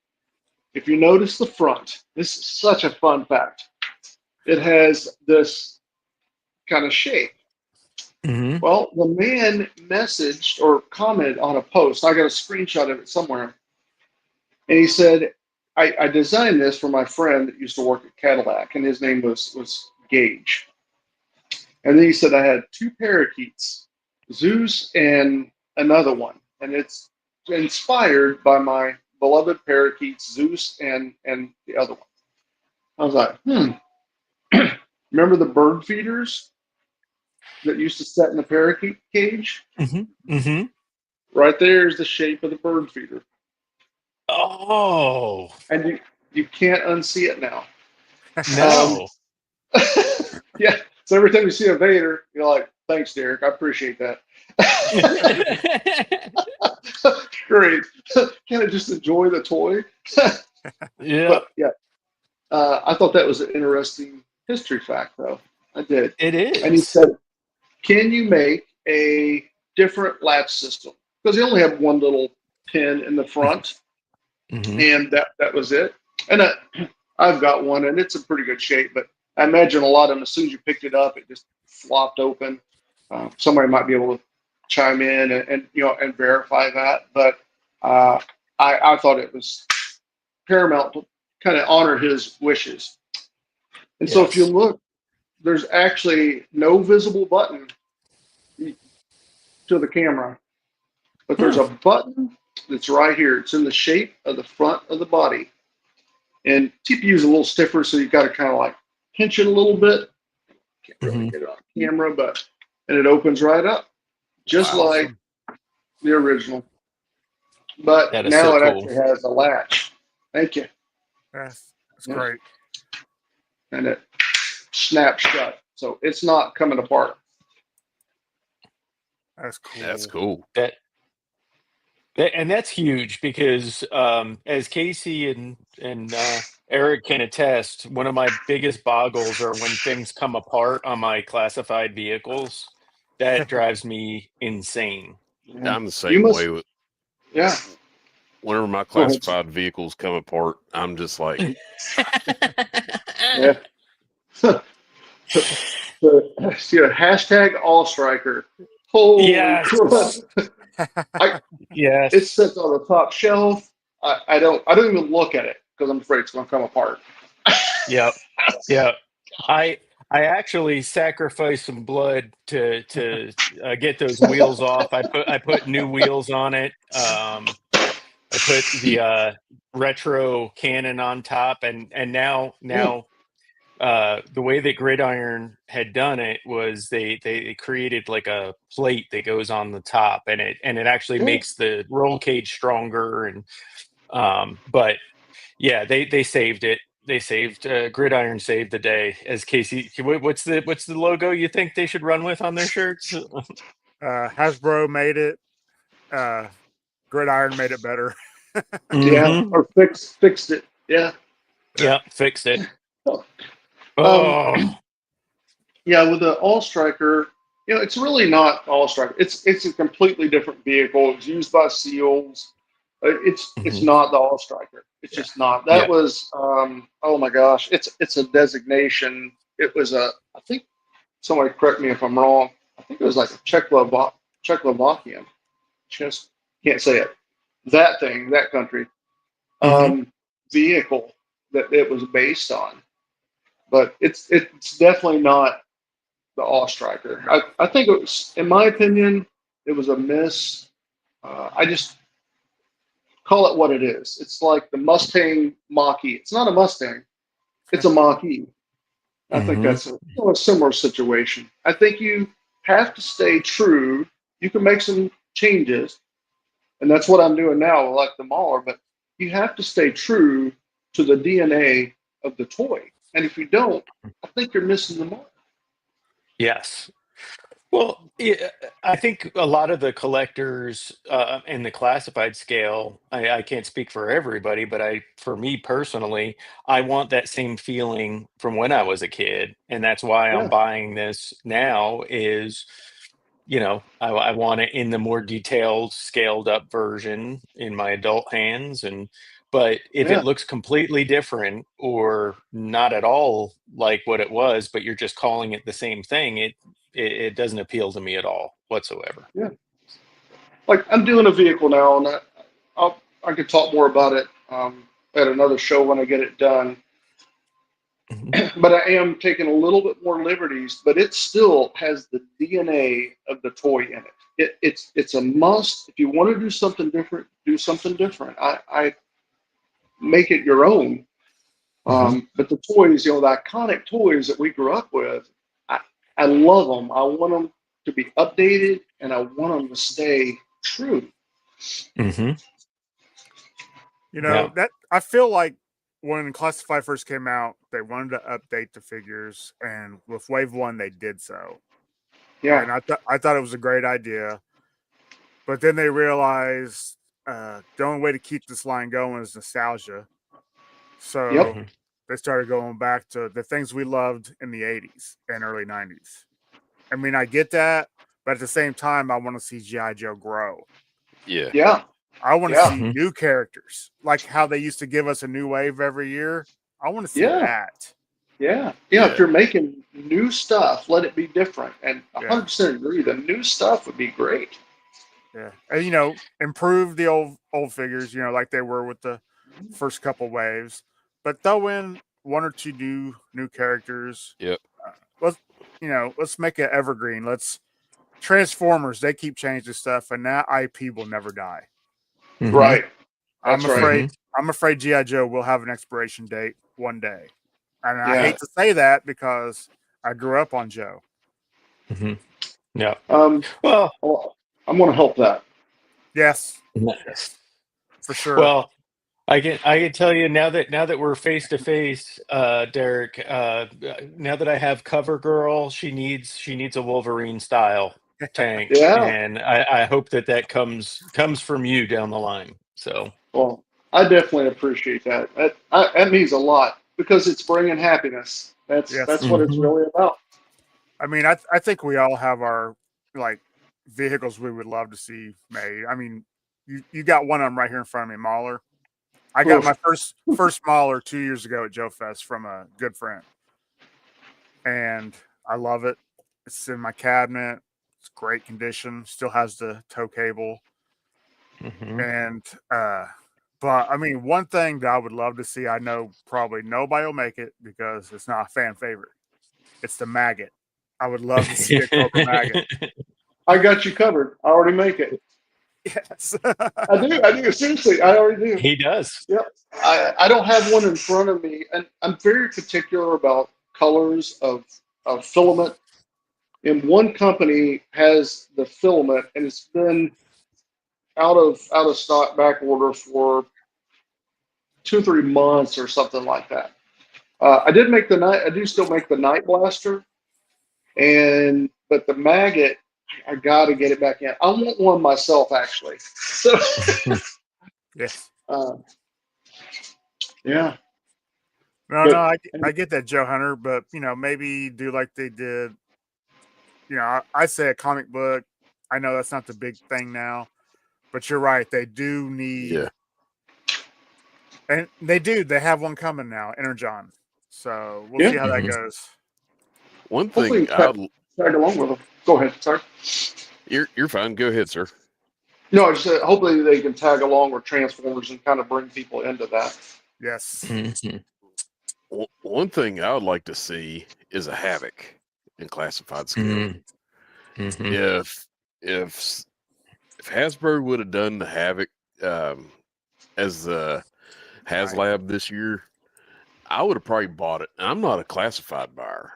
if you notice the front, this is such a fun fact. It has this kind of shape. Mhm. Well, the man messaged or commented on a post. I got a screenshot of it somewhere. And he said, I designed this for my friend that used to work at Cadillac, and his name was Gage. And then he said, I had two parakeets, Zeus and another one. And it's inspired by my beloved parakeets, Zeus and the other one. I was like, remember the bird feeders that used to set in the parakeet cage? Mhm. Mhm. Right there is the shape of the bird feeder. Oh And you can't unsee it now. Um, no. yeah, So every time you see a Vader, you're like, thanks, Derek. I appreciate that. Great. Can't I just enjoy the toy? Yeah, But yeah, I thought that was an interesting history fact, though. I did. it And he is. said, can you make a different latch system? Because he only had one little pin in the front, Mhm. and that was it. And I've got one, and it's in pretty good shape. But I imagine a lot of them, as soon as you picked it up, it just flopped open. Somebody might be able to chime in and verify that. But I thought it was paramount to kind of honor his wishes. And so if you Yes. look, there's actually no visible button to the camera, but there's a button that's right here. It's in the shape of the front of the body. And TPU is a little stiffer, so you've got to kind of like pinch it a little bit. Can't really get it on camera, and it opens right up, just Wow. like the original. But That is now so it cool. actually has a latch. Thank you. That's Yeah. great. And it snaps shut. So it's not coming apart. That's cool. That's cool. And that's huge because as Casey and Eric can attest, one of my biggest boggles are when things come apart on my classified vehicles. That drives me insane. Yeah. I'm the You same must, way with yeah. whenever my Go ahead. classified vehicles come apart. I'm just like, Yeah. See a hashtag all striker. Holy Yes. crap. It Yes. sits on the top shelf. I don't even look at it because I'm afraid it's gonna come apart. Yep. Yep. I I actually sacrificed some blood to get those wheels off. I put new wheels on it. I put the retro cannon on top, and Yeah. now the way that Gridiron had done it was they created like a plate that goes on the top, and it actually Yeah. makes the roll cage stronger. And but yeah, they saved it. They saved Gridiron saved the day. As Casey, what's the logo you think they should run with on their shirts? Hasbro made it. Gridiron made it better. Yeah. Mm-hmm. Or fixed it. Yeah. Yeah, fixed it. Um, Oh. yeah, with the All Striker, it's really not All Striker. It's a completely different vehicle. It's used by SEALs. It's Mhm. not the All Striker. It's Yeah. just not. That Yeah. was oh my gosh, it's a designation. It was I think somebody correct me if I'm wrong. I think it was like a Czechoslovakian. Just can't say it. That country, Hmm. um, vehicle that it was based on. But it's definitely not the All Striker. No. I think it was, in my opinion, it was a miss. I just call it what it is. It's like the Mustang Mach-E. It's not a Mustang. It's a Mach-E. I think Hmm. that's a similar situation. I think you have to stay true. You can make some changes, and that's what I'm doing now, like the Mauler. But you have to stay true to the DNA of the toy. And if you don't, I think you're missing the mark. Yes. Well, yeah, I think a lot of the collectors in the classified scale, I can't speak for everybody, but for me personally, I want that same feeling from when I was a kid, and that's why I'm Yeah, buying this now. I want it in the more detailed, scaled up version in my adult hands. But if it yeah. looks completely different or not at all like what it was, but you're just calling it the same thing, it doesn't appeal to me at all whatsoever. Yeah. Like I'm doing a vehicle now, and I could talk more about it at another show when I get it done. Mhm. But I am taking a little bit more liberties, but it still has the DNA of the toy in it. It's a must. If you want to do something different, do something different. I make it your own. Mhm. But the toys, the iconic toys that we grew up with, I, I love them. I want them to be updated, and I want them to stay true. Mhm. You Yeah. know, that I feel like when Classified first came out, they wanted to update the figures, and with Wave 1, they did so. Yeah. And I thought it was a great idea. But then they realized the only way to keep this line going is nostalgia. So Yep. they started going back to the things we loved in the 80s and early 90s. I mean, I get that, but at the same time, I want to see G.I. Joe grow. Yeah. Yeah. I want to Yeah. see new characters, like how they used to give us a new wave every year. I want to see Yeah. that. Yeah. Yeah. If you're making new stuff, let it be different. And Yeah. 100% agree. The new stuff would be great. Yeah, and improve the old figures, like they were with the first couple waves, but throw in one or two new characters. Yep. Let's make it evergreen. Let's Transformers. They keep changing stuff, and that IP will never die. Mhm. Right. I'm That's right. afraid. I'm afraid GI Joe will have an expiration date one day, and I Yeah. hate to say that because I grew up on Joe. Mhm. Yeah. Well, Well, I'm going to help that. Yes, nice. for sure. Well, I can tell you now that we're face to face, Derek. Now that I have Cover Girl, she needs a Wolverine style tank, Yeah. and I hope that comes from you down the line. So Well, I definitely appreciate that. That means a lot because it's bringing happiness. That's Yes. what it's really about. I mean, I think we all have our like vehicles we would love to see made. I mean, you got one of them right here in front of me, Mauler. I got Oof. my first Mauler 2 years ago at Joe Fest from a good friend, and I love it. It's in my cabinet. It's great condition. Still has the tow cable, and but I mean, one thing that I would love to see. I know probably nobody will make it because it's not a fan favorite. It's the maggot. I would love to see a Cobra maggot. I got you covered. I already make it. Yes. I do. Seriously, I already do. he does. Yep. I don't have one in front of me, and I'm very particular about colors of filament. And one company has the filament, and it's been out of stock, back order for 2 or 3 months or something like that. I do still make the Night Blaster, but the maggot, I got to get it back in. I want one myself, actually. So, Yes. yeah. No, But I get that, Joe Hunter, but maybe do like they did. I say a comic book. I know that's not the big thing now, but you're right. They do need, Yeah. and they do. They have one coming now, Energon. So we'll Yeah. see how that goes. One hopefully, thing I'd tag along with them. Go ahead. Sorry. you're fine. Go ahead, sir. No, I just said hopefully they can tag along with Transformers and kind of bring people into that. Yes. One thing I would like to see is a Havoc in classified scale. If Hasbro would have done the Havoc as the HasLab this year, I would have probably bought it. And I'm not a classified buyer.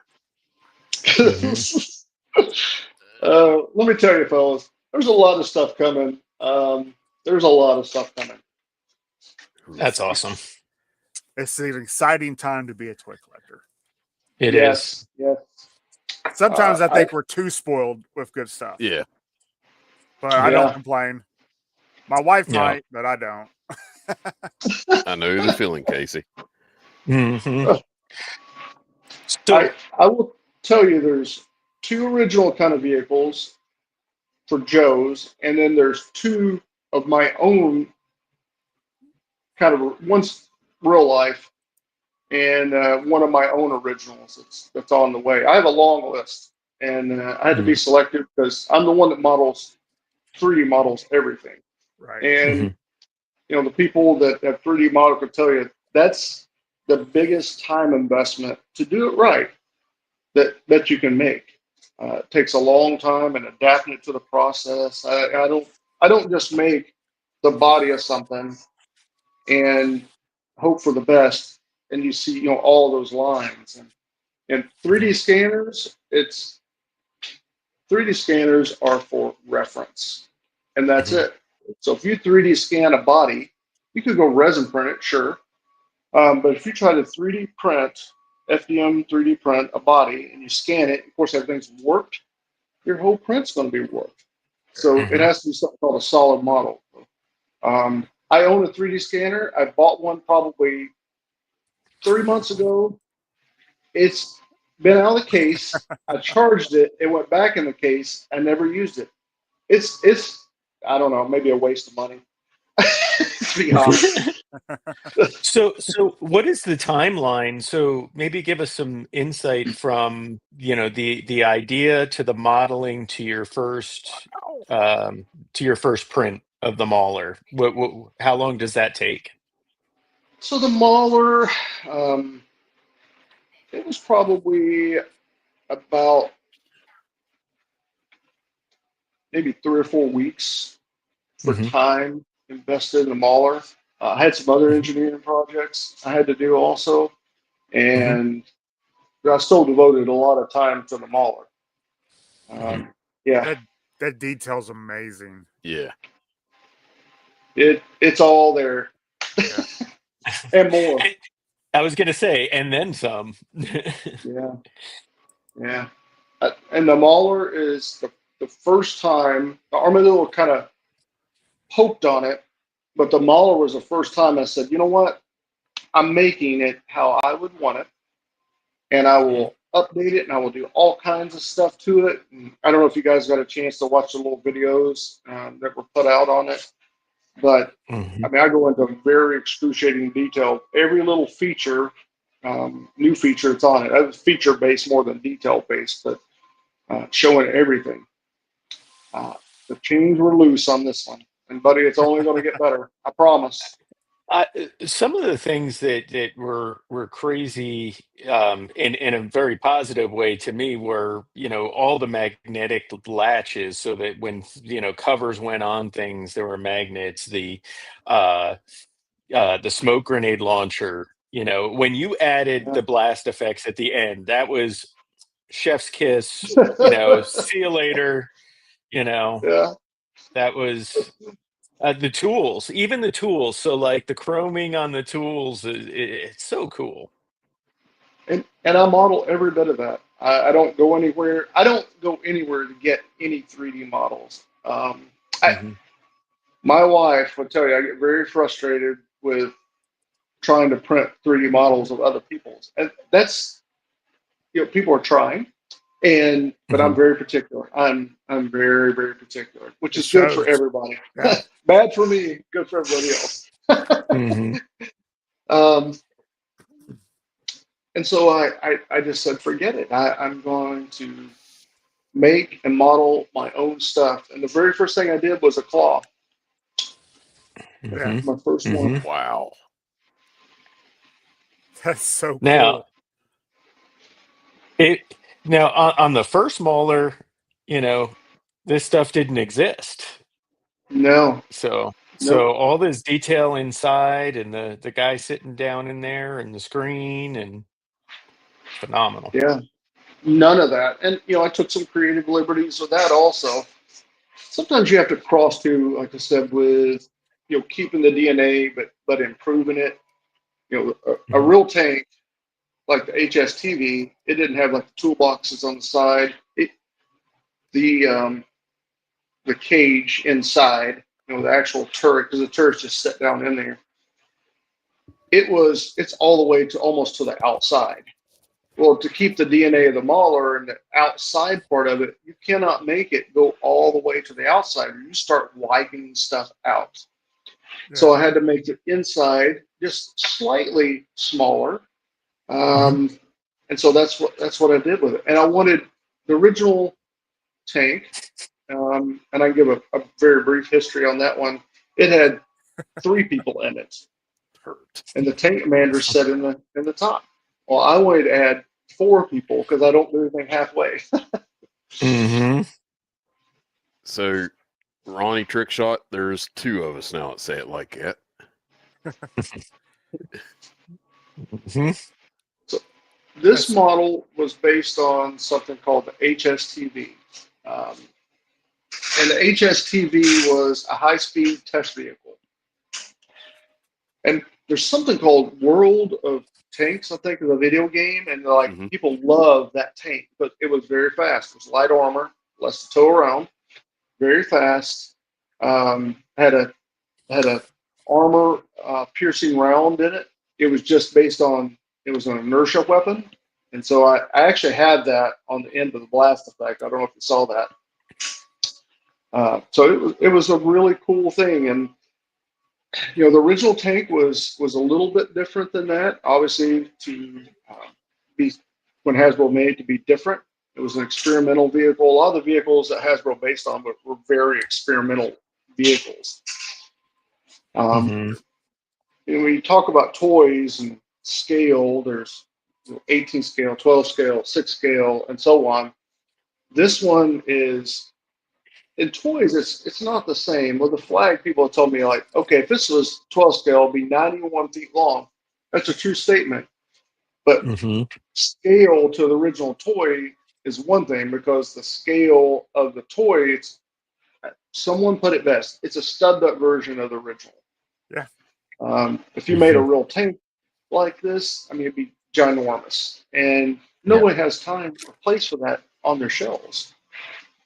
Let me tell you, fellas, there's a lot of stuff coming. There's a lot of stuff coming. That's awesome. It's an exciting time to be a toy collector. It Yes. Sometimes I think we're too spoiled with good stuff. Yeah. But I don't complain. My wife might, but I don't. I know the feeling, Casey. So I will tell you, there's 2 original kind of vehicles for Joe's, and then there's 2 of my own kind of, one's real life, and one of my own originals that's on the way. I have a long list, and I had to be selective because I'm the one that 3D models everything. Right. And the people that 3D model could tell you that's the biggest time investment to do it right that you can make. It takes a long time and adapting it to the process. I don't just make the body of something and hope for the best. And you see, all those lines and 3D scanners. 3D scanners are for reference, and that's it. So if you 3D scan a body, you could go resin print it, sure. But if you try to 3D print, FDM 3D print a body and you scan it, of course, everything's warped, your whole print's going to be warped. So it has to be something called a solid model. I own a 3D scanner. I bought one probably 3 months ago. It's been out of the case. I charged it. It went back in the case. I never used it. It's I don't know, maybe a waste of money. To be honest. So what is the timeline? So maybe give us some insight from, the idea to the modeling to your first print of the mauler. How long does that take? So the Mauler, it was probably about maybe 3 or 4 weeks for Mhm. time invested in the Mauler. I had some other engineering projects I had to do also, and I still devoted a lot of time to the Mauler. Yeah, That detail's amazing. Yeah. it's all there Yeah. and more. I was going to say, and then some. Yeah, yeah. And the Mauler is the first time the Armadillo kind of poked on it, but the Mauler was the first time I said, you know what? I'm making it how I would want it, and I will update it, and I will do all kinds of stuff to it. And I don't know if you guys got a chance to watch the little videos that were put out on it, but I mean, I go into very excruciating detail. Every little feature, new feature that's on it. I was feature based more than detail based, but showing everything. The chains were loose on this one, and buddy, it's only going to get better. I promise. Some of the things that were crazy, in a very positive way to me were, all the magnetic latches, so that when, covers went on things, there were magnets. The smoke grenade launcher. When you added Yeah. the blast effects at the end, that was chef's kiss. See you later. Yeah. That was. The tools, even the tools. So, like, the chroming on the tools, it's so cool. And I model every bit of that. I don't go anywhere. I don't go anywhere to get any 3D models. My wife would tell you I get very frustrated with trying to print 3D models of other people's, and that's people are trying, but I'm very particular. I'm very very particular, which It is good for shows. everybody. Yeah. Bad for me, good for everybody else. Mhm. And so I just said, forget it. I'm going to make and model my own stuff. And the very first thing I did was a claw. Yeah. My first one. Wow. That's so Now, cool. it now on the first Molar, this stuff didn't exist. No, So no, all this detail inside, and the guy sitting down in there, and the screen, and phenomenal. yeah, none of that. And I took some creative liberties with that also. Sometimes you have to cross to, like I said, with keeping the DNA but improving it. A Mhm. real tank like the HSTV, it didn't have like the toolboxes on the side. The the cage inside, the actual turret, because the turret's just set down in there. It's all the way to almost to the outside. Well, to keep the DNA of the Mauler and the outside part of it, you cannot make it go all the way to the outside, or you start wiping stuff out. Yeah. So I had to make it inside just slightly smaller, and so that's what I did with it. And I wanted the original tank, and I give a very brief history on that one. It had 3 people in it, Hurt. and the tank commander sat in the top. Well, I wanted to add 4 people because I don't do anything halfway. So, Ronnie Trickshot, there's 2 of us now that say it like that. So this model was based on something called the HSTV. And the HSTV was a high-speed test vehicle. And there's something called World of Tanks, I think, is a video game, and like Mhm. people love that tank, but it was very fast. It was light armor, less to tow around, very fast. Had a armor piercing round in it. It was just based on it was an inertia weapon, and so I actually had that on the end of the blast effect. I don't know if you saw that. So it was a really cool thing, and the original tank was a little bit different than that. Obviously, to be when Hasbro made to be different, it was an experimental vehicle. A lot of the vehicles that Hasbro based on were very experimental vehicles. Mm-hmm. And when you talk about toys and scale, there's 18 scale, 12 scale, 6 scale, and so on. This one is in toys. It's not the same. With the flag, people have told me like, okay, if this was 12 scale, it'd be 91 feet long. That's a true statement. But Mm-hmm. scale to the original toy is one thing because the scale of the toy, someone put it best. It's a studded up version of the original. Yeah. If you made a real tank like this, I mean, it'd be ginormous, and no one has time or place for that on their shelves.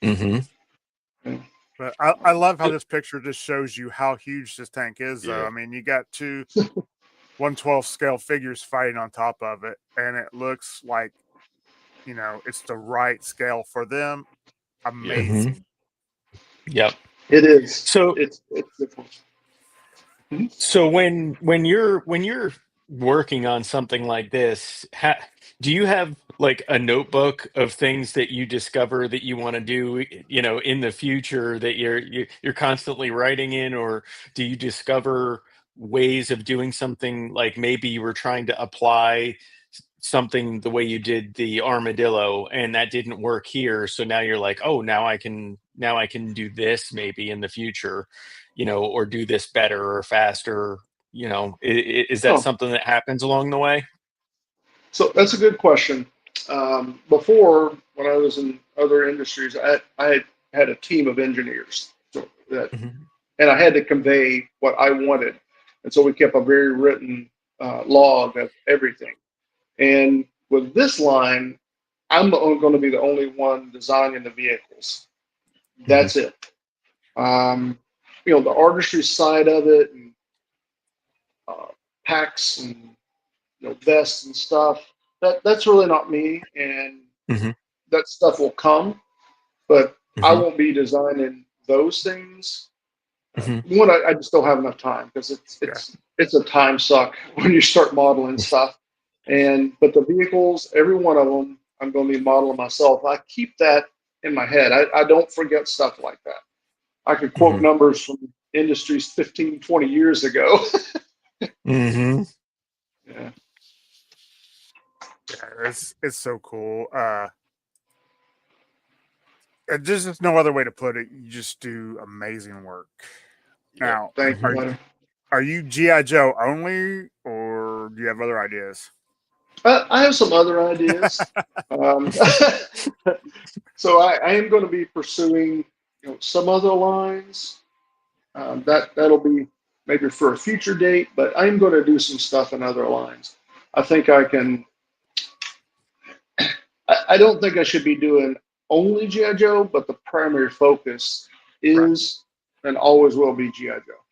Mm-hmm. But I love how this picture just shows you how huge this tank is, though. Yeah. I mean, you got two 1/12 scale figures fighting on top of it, and it looks like, it's the right scale for them. Amazing. Yep. It is. So It's different. So when you're working on something like this, do you have like a notebook of things that you discover that you want to do, in the future that you're constantly writing in, or do you discover ways of doing something like maybe you were trying to apply something the way you did the armadillo and that didn't work here, so now you're like, oh, now I can do this maybe in the future, or do this better or faster. Is that Oh, something that happens along the way? so that's a good question. Before, when I was in other industries, I had a team of engineers, Mhm. and I had to convey what I wanted, and so we kept a very written log of everything. And with this line, I'm going to be the only one designing the vehicles. Mhm. That's it. The artistry side of it, and uh, packs and vests and stuff. That's really not me, and Mhm. that stuff will come, but I Mhm. won't be designing those things. Mhm. One, I just don't have enough time because Yeah. it's a time suck when you start modeling stuff. But the vehicles, every one of them, I'm going to be modeling myself. I keep that in my head. I don't forget stuff like that. I could quote Mhm. numbers from industries 15, 20 years ago. Mhm. Yeah. Yeah, it's so cool. There's just no other way to put it. You just do amazing work. Yep. Now, Thank you, are buddy. are you GI Joe only, or do you have other ideas? I have some other ideas. Um, so I am going to be pursuing, some other lines. That'll be maybe for a future date, but I'm going to do some stuff in other lines. I think I can. I don't think I should be doing only GI Joe, but the primary focus Right. is and always will be GI Joe.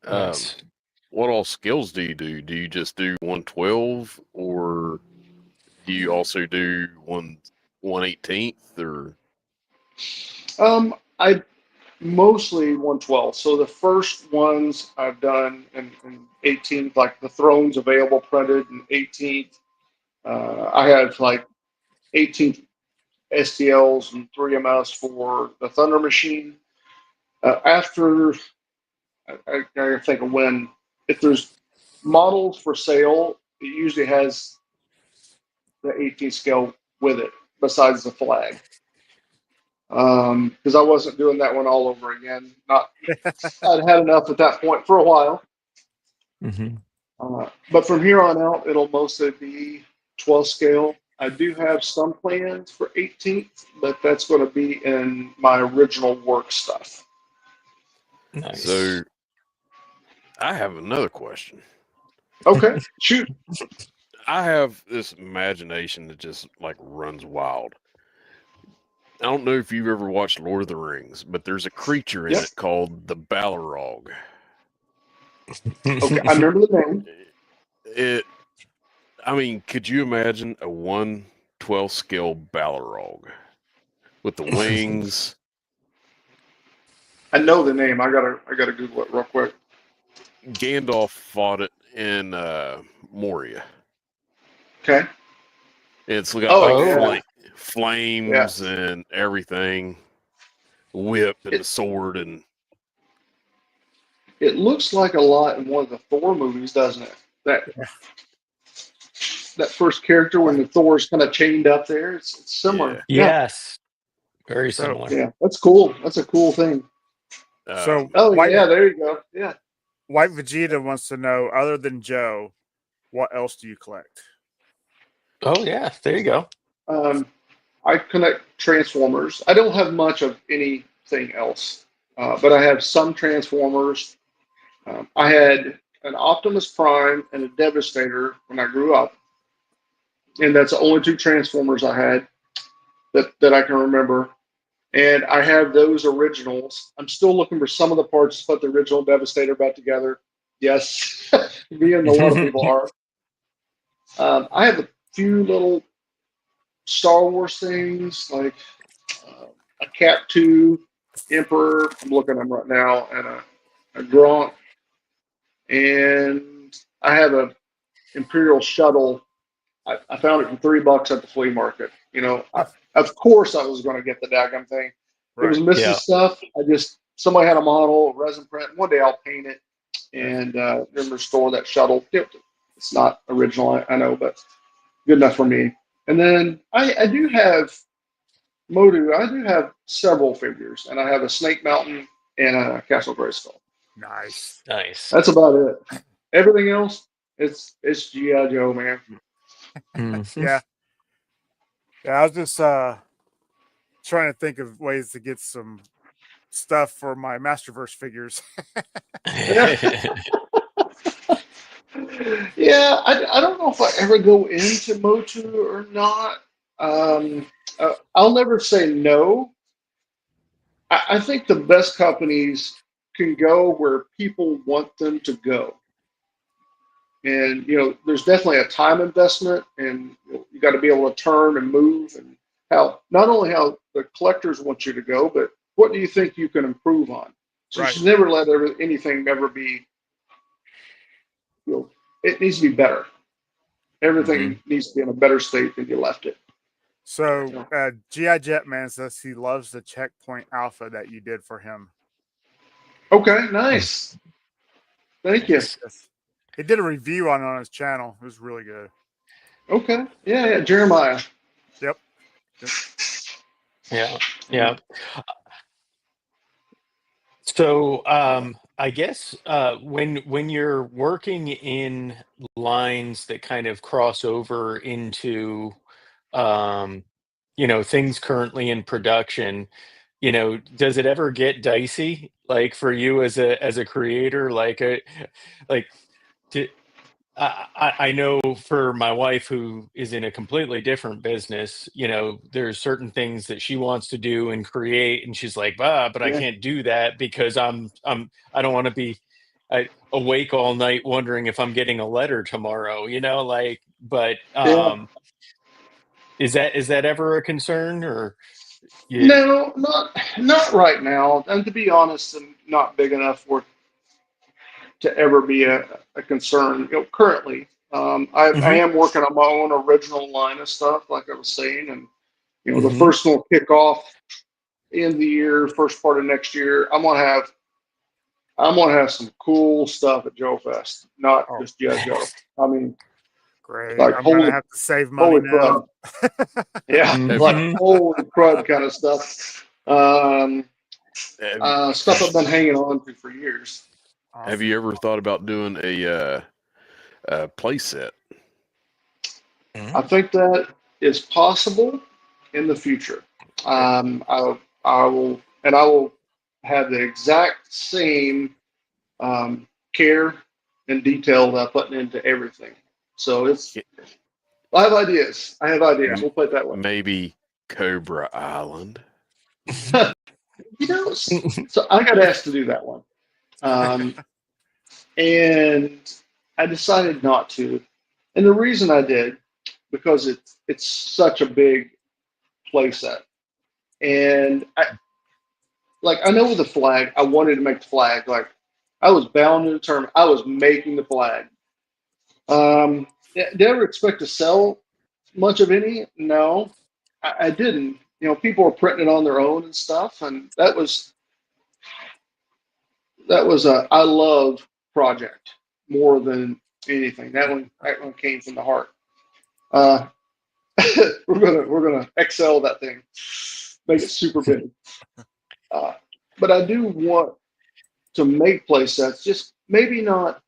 Um, Nice. what all skills do you do? Do you just do 112, or do you also do 1/18th, or? I mostly 112. So the first ones I've done in 18th, like the Thrones available printed in 18th. I had like 18th STLs and 3MS for the Thunder Machine. After, I think of when, if there's models for sale, it usually has the 18th scale with it, besides the flag. Because I wasn't doing that one all over again. I'd had enough at that point for a while. Mhm. But from here on out, it'll mostly be 12 scale. I do have some plans for 18th, but that's going to be in my original work stuff. Nice. So I have another question. Okay, shoot. I have this imagination that just like runs wild. I don't know if you've ever watched Lord of the Rings, but there's a creature in Yep. it called the Balrog. Okay, I remember the name. It, I mean, could you imagine a 1/12 scale Balrog with the wings? I know the name. I gotta Google it real quick. Gandalf fought it in Moria. Okay. It's got Oh like yeah, yeah. flames and everything, whip and the It sword, and it looks like a lot in one of the Thor movies, doesn't it? Yeah. That first character when the Thor's kind of chained up there. It's similar. yeah. Yeah, Yes, very So similar. yeah. That's cool. That's a cool thing. so Oh White yeah, there you go. Yeah. White Vegeta wants to know, other than Joe, what else do you collect? Oh yeah, there you go. I connect Transformers. I don't have much of anything else, but I have some Transformers. I had an Optimus Prime and a Devastator when I grew up, and that's the only two Transformers I had that I can remember. And I have those originals. I'm still looking for some of the parts to put the original Devastator back together. Yes, me and a lot of people are. I have a few little Star Wars things like a Cat 2 Emperor. I'm looking at them right now, and a Grunt. And I have a Imperial Shuttle. I found it for $3 at the flea market. Of course I was going to get the daggum thing. It was Right. missing Yeah. stuff. Somebody had a model, a resin print. One day I'll paint it and then restore that shuttle. It's not original, I know, but good enough for me. And then I do have Motu. I do have several figures, and I have a Snake Mountain and a Castle Grayskull. Nice. Nice. That's about it. Everything else, it's GI Joe, man. Mhm. Yeah. Yeah. I was just trying to think of ways to get some stuff for my Masterverse figures. Yeah, yeah. I don't know if I ever go into Motu or not. I'll never say no. I think the best companies can go where people want them to go. And there's definitely a time investment, and you got to be able to turn and move, and how not only how the collectors want you to go, but what do you think you can improve on? So you Right. should never let anything ever be. It needs to be better. Everything needs to be in a better state than you left it. So So, GI Jetman says he loves the checkpoint alpha that you did for him. okay, nice. Thank you. Nice. Yes. He did a review on his channel. It was really good. Okay, yeah, Jeremiah. Yep. Yep. Yeah. Yeah. So I guess when you're working in lines that kind of cross over into um, things currently in production, does it ever get dicey, like for you as a creator, like to, I know for my wife, who is in a completely different business, there's certain things that she wants to do and create, and she's like, but I Yeah, can't do that because I don't want to be awake all night wondering if I'm getting a letter tomorrow, but yeah. is that ever a concern, or you? No, not right now. And to be honest, I'm not big enough for it to ever be a concern. Currently, I Hmm. am working on my own original line of stuff, like I was saying, and the Hmm. first one will kick off in the year, first part of next year. I'm gonna have some cool stuff at Joe Fest, not Oh, just G.I. Joe. I mean, great. like I'm gonna have to save money holy now. crud. Yeah, Have like you Hmm. holy crud kind of stuff. have, Stuff I've been hanging on to for years. have Awesome. you ever thought about doing a play set? I think that is possible in the future. It, I will have the exact same care and detail that I'm putting into everything. So I have ideas. We'll put it that way. Maybe Cobra Island. So I got asked to do that one. And I decided not to. And the reason I did, because it's such a big play set. And I know with the flag, I wanted to make the flag. Like, I was bound and determined. I was making the flag. Did I ever expect to sell much of any? No, I didn't. People were printing it on their own and stuff, and that was a I love project more than anything. That one came from the heart. We're gonna excel that thing, make it super big. But I do want to make play sets, just maybe not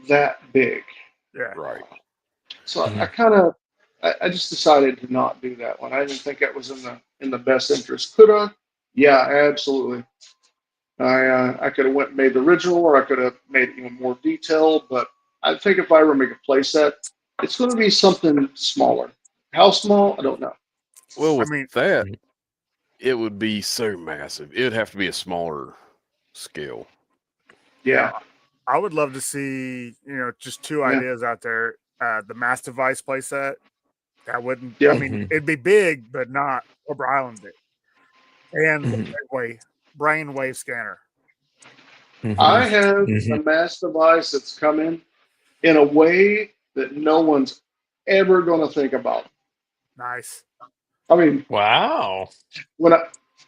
that big. Yeah. Right. So I just decided to not do that one. I didn't think that was in the best interest. Could I? Yeah, absolutely. I could have went and made the original, or I could have made it even more detailed. But I think if I were to make a play set, it's going to be something smaller. How small? I don't know. Well, with I mean, that, it would be so massive. It would have to be a smaller scale. Yeah. I would love to see, just two ideas out there. The Mass Device playset. That wouldn't, Yeah. I mean, it'd be big, but not Cobra Island big. And the brainwave scanner. I have a mass device that's coming in a way that no one's ever going to think about. Nice. I mean, wow. when I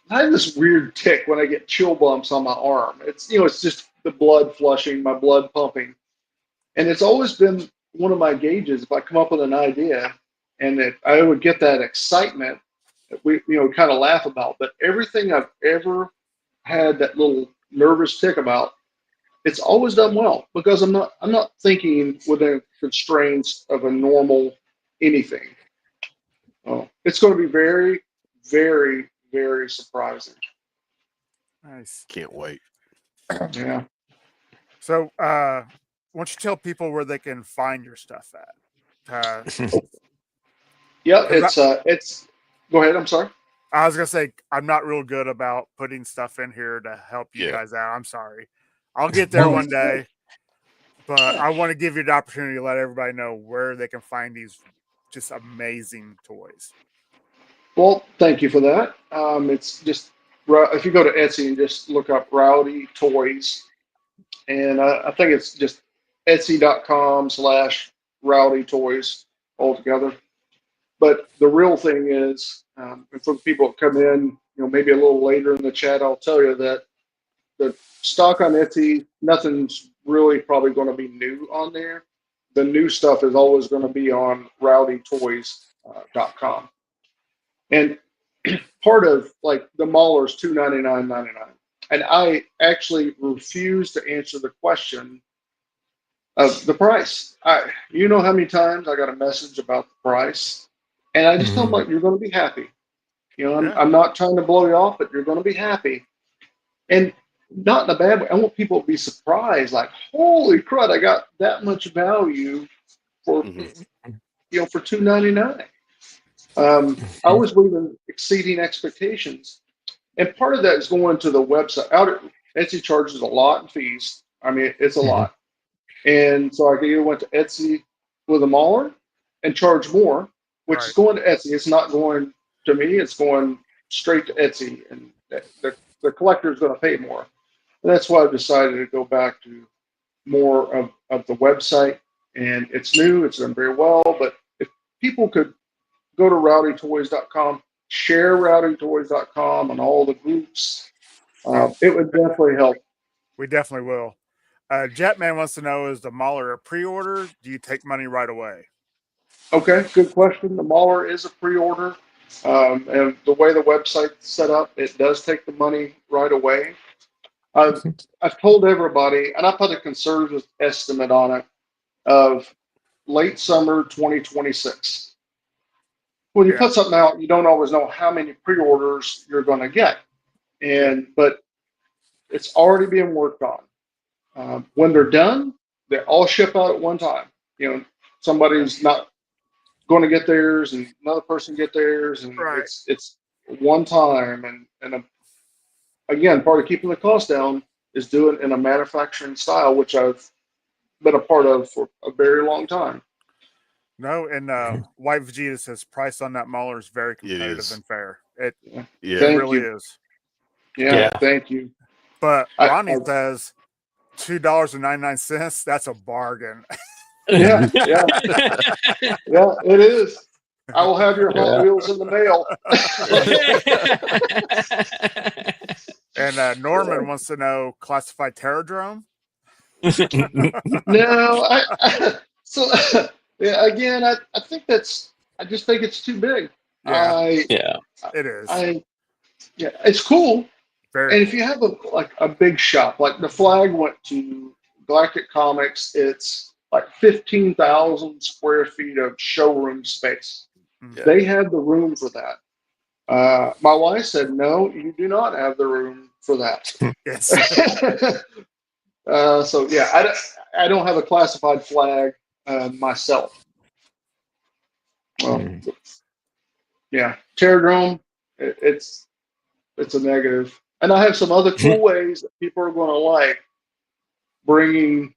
have this weird tick when I get chill bumps on my arm. It's just the blood flushing, my blood pumping, and it's always been one of my gauges. If I come up with an idea, and I would get that excitement that we kind of laugh about, but everything I've ever had that little nervous tick about, it's always done well because I'm not thinking within constraints of a normal anything. It's going to be very, very, very surprising. Nice. Can't wait. Yeah. So, why don't you tell people where they can find your stuff at? Yeah, it's. Go ahead. I'm sorry. I was gonna say I'm not real good about putting stuff in here to help you guys out. I'm sorry. I'll get there one day, but I want to give you the opportunity to let everybody know where they can find these just amazing toys. Well, thank you for that. It's just if you go to Etsy and just look up Rowdy Toys, and I think it's just Etsy.com/Rowdy Toys altogether. But the real thing is, and for the people that come in, maybe a little later in the chat, I'll tell you that the stock on Etsy, nothing's really probably going to be new on there. The new stuff is always going to be on rowdytoys.com. And part of like the Mauler's $299.99. And I actually refuse to answer the question of the price. You know how many times I got a message about the price, and I just tell them, like, you're going to be happy. I'm not trying to blow you off, but you're going to be happy. And not in a bad way. I want people to be surprised, like, holy crud, I got that much value for for $299. I was believing exceeding expectations, and part of that is going to the website. Etsy charges a lot in fees. I mean, it's a lot, and so I either went to Etsy with a Mauler and charge more, which is going to Etsy. It's not going to me. It's going straight to Etsy, and the collector is going to pay more. And that's why I've decided to go back to more of the website. And it's new. It's done very well. But if people could go to rowdytoys.com, share rowdytoys.com on all the groups, it would definitely help. We definitely will. Jetman wants to know, is the Mauler a pre-order? Do you take money right away? Okay, good question. The Mauler is a pre-order. And the way the website's set up, it does take the money right away. I've told everybody, and I put a conservative estimate on it, of late summer 2026. When you put something out, you don't always know how many pre-orders you're going to get. But it's already being worked on. When they're done, they all ship out at one time. Somebody's not going to get theirs, and another person get theirs, and Right. it's one time. And again, part of keeping the cost down is doing it in a manufacturing style, which I've been a part of for a very long time. No, and White Vegeta says price on that Mauler is very competitive is. and fair. It Yeah. Thank really you. is. Yeah, thank you. But I- Ronnie I- says $2.99. That's a bargain. Yeah, yeah, yeah, it is. I will have your Hot Yeah. Wheels in the mail. And Norman wants to know classified Terradrome. No, so yeah, again, I think I just think it's too big. Yeah, It is yeah, it's cool. very. And if you have a big shop, like the Flag went to Galactic Comics, it's like 15,000 square feet of showroom space. Yeah. They had the room for that. My wife said, "No, you do not have the room for that." Yes. So yeah, I don't have a classified Flag myself. Well, yeah, Terradrome, it's a negative, and I have some other cool ways that people are going to like bringing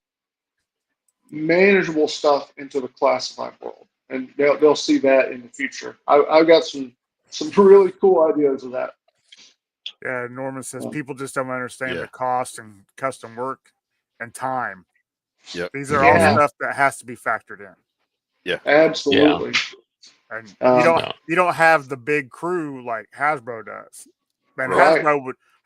manageable stuff into the classified world, and they'll see that in the future. I've got some really cool ideas of that. Yeah, Norman says people just don't understand Yeah. the cost and custom work and time. Yep. These are all Yeah. stuff that has to be factored in. Yeah. Absolutely. And No. you don't have the big crew like Hasbro does. And Right.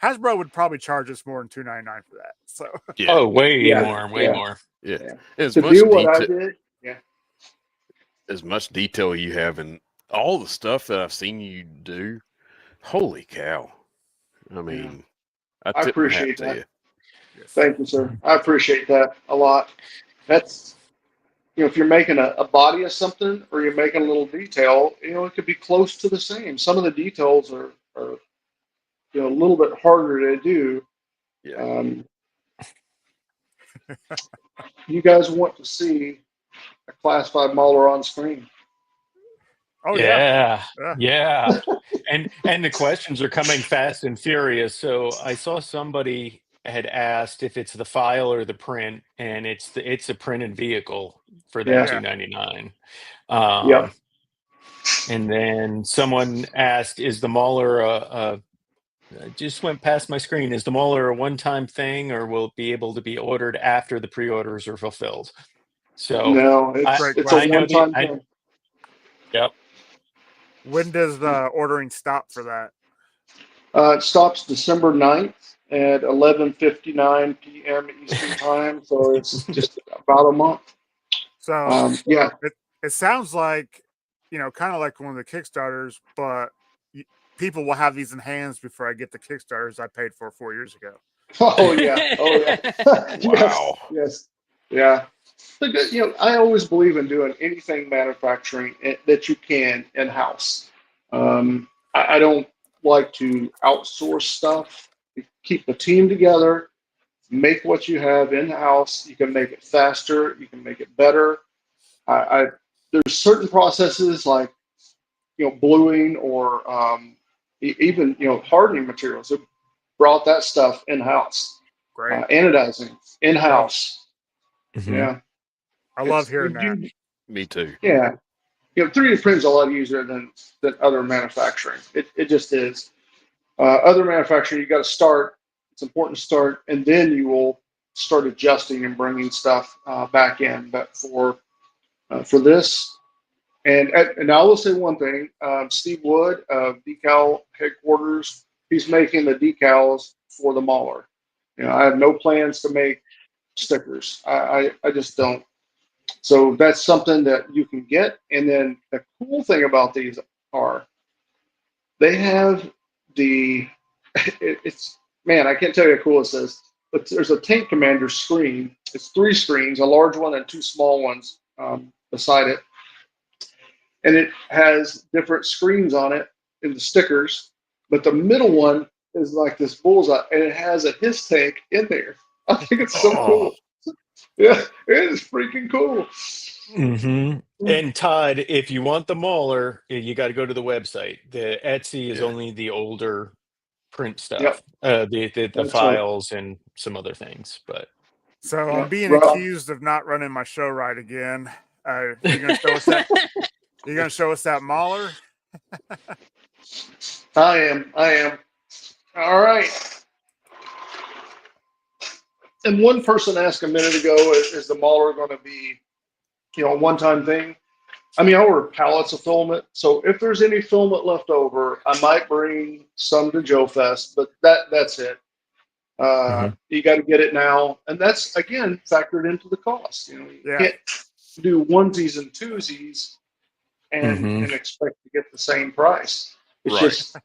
Hasbro would probably charge us more than $2.99 for that. So Yeah. Oh, way Yeah. more. Yeah. Yeah. As To much do what I detail, did, yeah. as much detail you have in all the stuff that I've seen you do, holy cow! I mean, I I tip my hat appreciate to that. you. yes. Thank you, sir. I appreciate that a lot. That's, if you're making a body of something or you're making a little detail, it could be close to the same. Some of the details are a little bit harder to do. Yeah. You guys want to see a classified Mauler on screen? Oh yeah. And the questions are coming fast and furious. So I saw somebody had asked if it's the file or the print, and it's a printed vehicle for that Yeah. $2.99. Yep. And then someone asked, "Is the Mauler I just went past my screen. Is the Mauler a one-time thing, or will it be able to be ordered after the pre-orders are fulfilled?" So No, Great it's a question. one-time thing. Yep. When does the ordering stop for that? It stops December 9th at 11:59 p.m. Eastern time, so it's just about a month. So Yeah. it sounds like, kind of like one of the Kickstarters, but people will have these in hands before I get the Kickstarters I paid for 4 years ago. Oh yeah. Oh yeah. Wow. Yes. Yeah. But, I always believe in doing anything manufacturing that you can in house. I don't like to outsource stuff. Keep the team together. Make what you have in house. You can make it faster. You can make it better. There's certain processes like bluing or even hardening materials. They brought that stuff in house. Great. Anodizing in house. Mhm. Yeah. I love hearing that. Me too. Yeah. 3D print is a lot easier than other manufacturing. It just is. Other manufacturing, you got to start. It's important to start, and then you will start adjusting and bringing stuff back in. But for this, and I will say one thing: Steve Wood of Decal Headquarters, he's making the decals for the Mauler. I have no plans to make stickers. I just don't. So that's something that you can get. And then the cool thing about these are they have it's, man, I can't tell you how cool this is, but there's a Tank Commander screen. It's 3 screens, a large one and 2 small ones beside it. And it has different screens on it in the stickers, but the middle one is like this bullseye, and it has a his tank in there. I think it's so cool. Yeah, it is freaking cool. Mm-hmm. And Todd, if you want the Mauler, you got to go to the website. The Etsy is Yeah. only the older print Yep, stuff, the that's right. files and some other things. But So I'm Yep. being Rob, accused of not running my show right again. You gonna show us that? You gonna show us that Mauler? I am. All right. And one person asked a minute ago, is the Mauler going to be, a one-time thing? I mean, I order pallets of filament, so if there's any filament left over, I might bring some to Joe Fest, but that's it. You got to get it now, and that's again factored into the cost. You Yeah. can't do onesies and twosies and Mhm. expect to get the same price. It's Right. just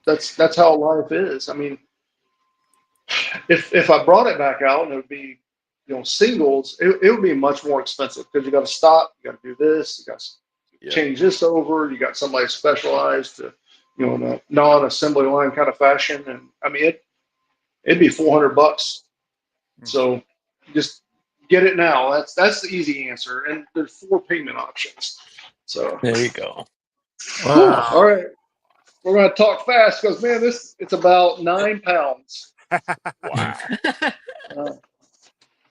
that's how life is. I mean, if I brought it back out and it would be singles, it would be much more expensive because you got to stop, you got to do this, you got to Yeah. change this over, you got somebody specialized to in a non-assembly line kind of fashion, and I mean it'd be $400. So just get it now. That's the easy answer, and there's 4 payment options. So There you go. all right, we're gonna talk fast because man, it's about 9 pounds. Wow.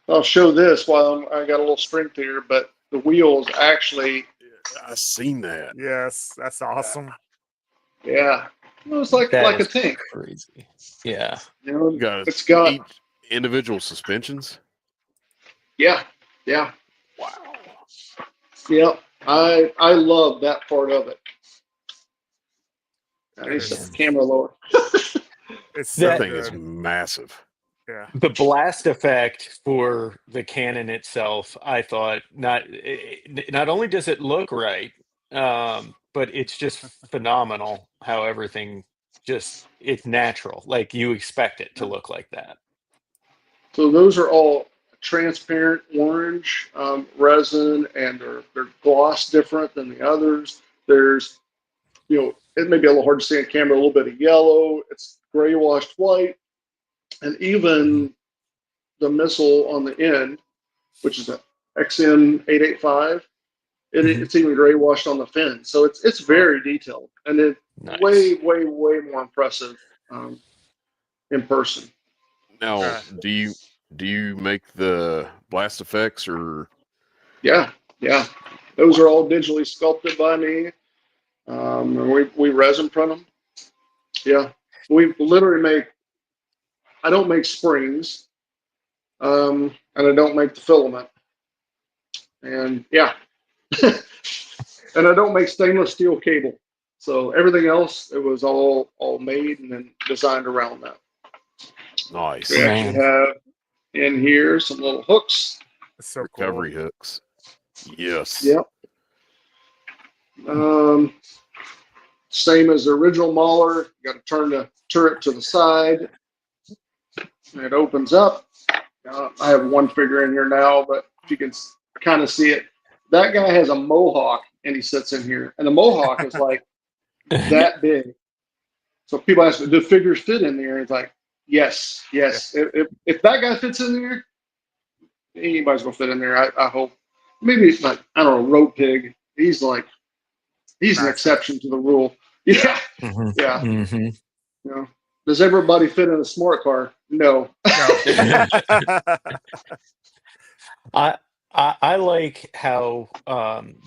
I'll show this while I got a little strength here, but the wheels actually, I seen that. Yes, that's awesome. yeah, it's like That a is tank. crazy. Yeah. You got It's got each individual suspensions. yeah. Wow. Yep. I love that part of it. I need to set the camera lower. It's so That thing is good. massive. Yeah. The blast effect for the cannon itself, I thought, not only does it look right, but it's just phenomenal how everything it's natural. Like you expect it to look like that. So those are all transparent orange resin, and they're gloss different than the others. There's, it may be a little hard to see on camera, a little bit of yellow. It's gray washed white, and even the missile on the end, which is a XM885, it's even gray washed on the fin. So it's very detailed, and it's Nice. way more impressive in person. Now, do you make the blast effects or? Yeah. Those are all digitally sculpted by me. And we resin print them. Yeah. We literally I don't make springs, and I don't make the filament. And yeah. And I don't make stainless steel cable. So everything else, it was all made and then designed around that. Nice. We actually have in here some little hooks. It's so Recovery hooks. Yes. Yep. Same as the original Mauler. You got to turn the turret to the side. And it opens up. I have one figure in here now, but you can kind of see it. That guy has a mohawk, and he sits in here. And the mohawk is like that big. So people ask, do figures fit in there? And it's like, yes. If that guy fits in there, anybody's going to fit in there, I hope. Maybe it's like, I don't know, Road Pig. He's an exception to the rule. Yeah. Yeah. Mm-hmm. Does everybody fit in a smart car? No. I like how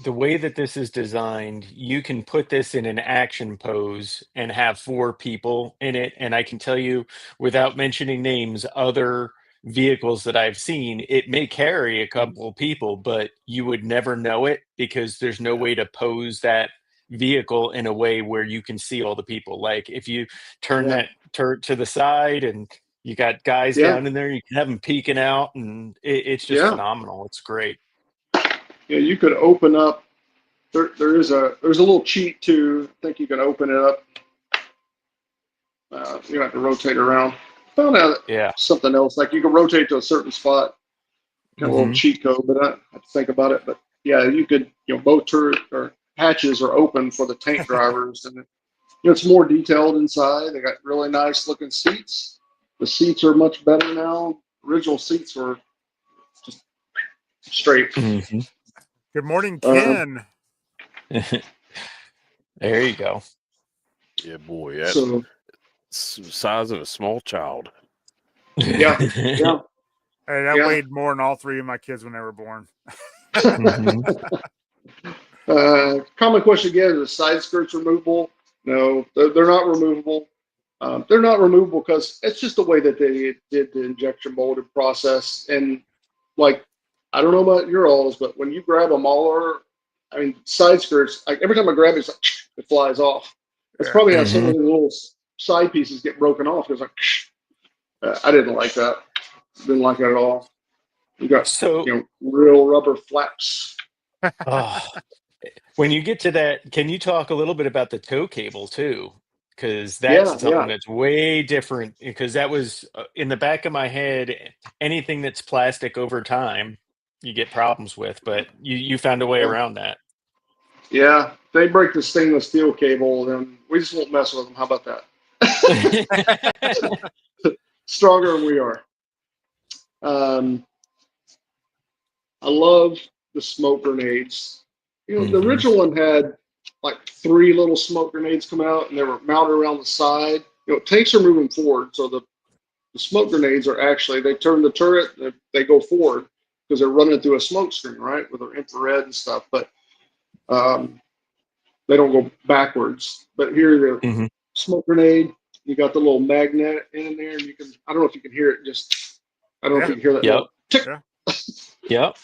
the way that this is designed, you can put this in an action pose and have 4 people in it. And I can tell you, without mentioning names, other vehicles that I've seen, it may carry a couple of people, but you would never know it because there's no way to pose that vehicle in a way where you can see all the people. Like if you turn that turret to the side and you got guys down in there, you can have them peeking out, and it's just phenomenal. It's great. Yeah, you could open up. There's a little cheat too. I think you can open it up. You have to rotate around. Found out something else. Like you can rotate to a certain spot. Kind of a little cheat code, but I have to think about it. But yeah, you could. Both turret or hatches are open for the tank drivers, and it's more detailed inside. They got really nice looking seats. The seats are much better now. Original seats were just straight. Mm-hmm. Good morning, Ken. There you go. Yeah, boy, that's So the size of a small child. yeah. Hey, that Yeah. weighed more than all three of my kids when they were born. Mhm. Common question again: is the side skirts removable? No, they're not removable. They're not removable because it's just the way that they did the injection molded process. And like, I don't know about your alls, but when you grab a mauler, I mean, side skirts, like every time I grab it, it's like, it flies off. That's Yeah. probably how some of the little side pieces get broken off. It's like, I didn't like that. Didn't like it at all. You got, So, real rubber flaps. when you get to that, can you talk a little bit about the tow cable too? Because Yeah, that's something that's way different. Because that was in the back of my head. Anything that's plastic over time, you get problems with. But you found a way Yeah. around that. Yeah, if they break the stainless steel cable, then we just won't mess with them. How about that? Stronger than we are. I love the smoke grenades. The Mhm. original one had like 3 little smoke grenades come out, and they were mounted around the side. Tanks are moving forward, so the smoke grenades are actually, they turn the turret, they go forward because they're running through a smoke screen, right, with their infrared and stuff. But they don't go backwards. But here, the Mhm. smoke grenade, you got the little magnet in there, and you can, I don't know if you can hear it, I don't know if you can hear that Yep. little tick. Yep.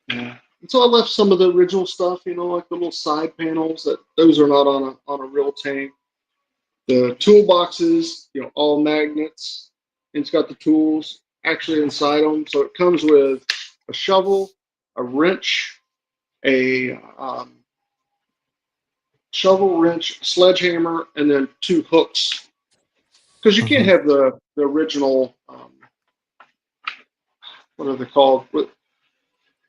Yeah. And so I left some of the original stuff, like the little side panels, those are not on a real tank. The toolboxes, all magnets. And it's got the tools actually inside them. So it comes with a shovel, a wrench, a shovel, wrench, sledgehammer, and then 2 hooks. Because you can't have the original, what are they called?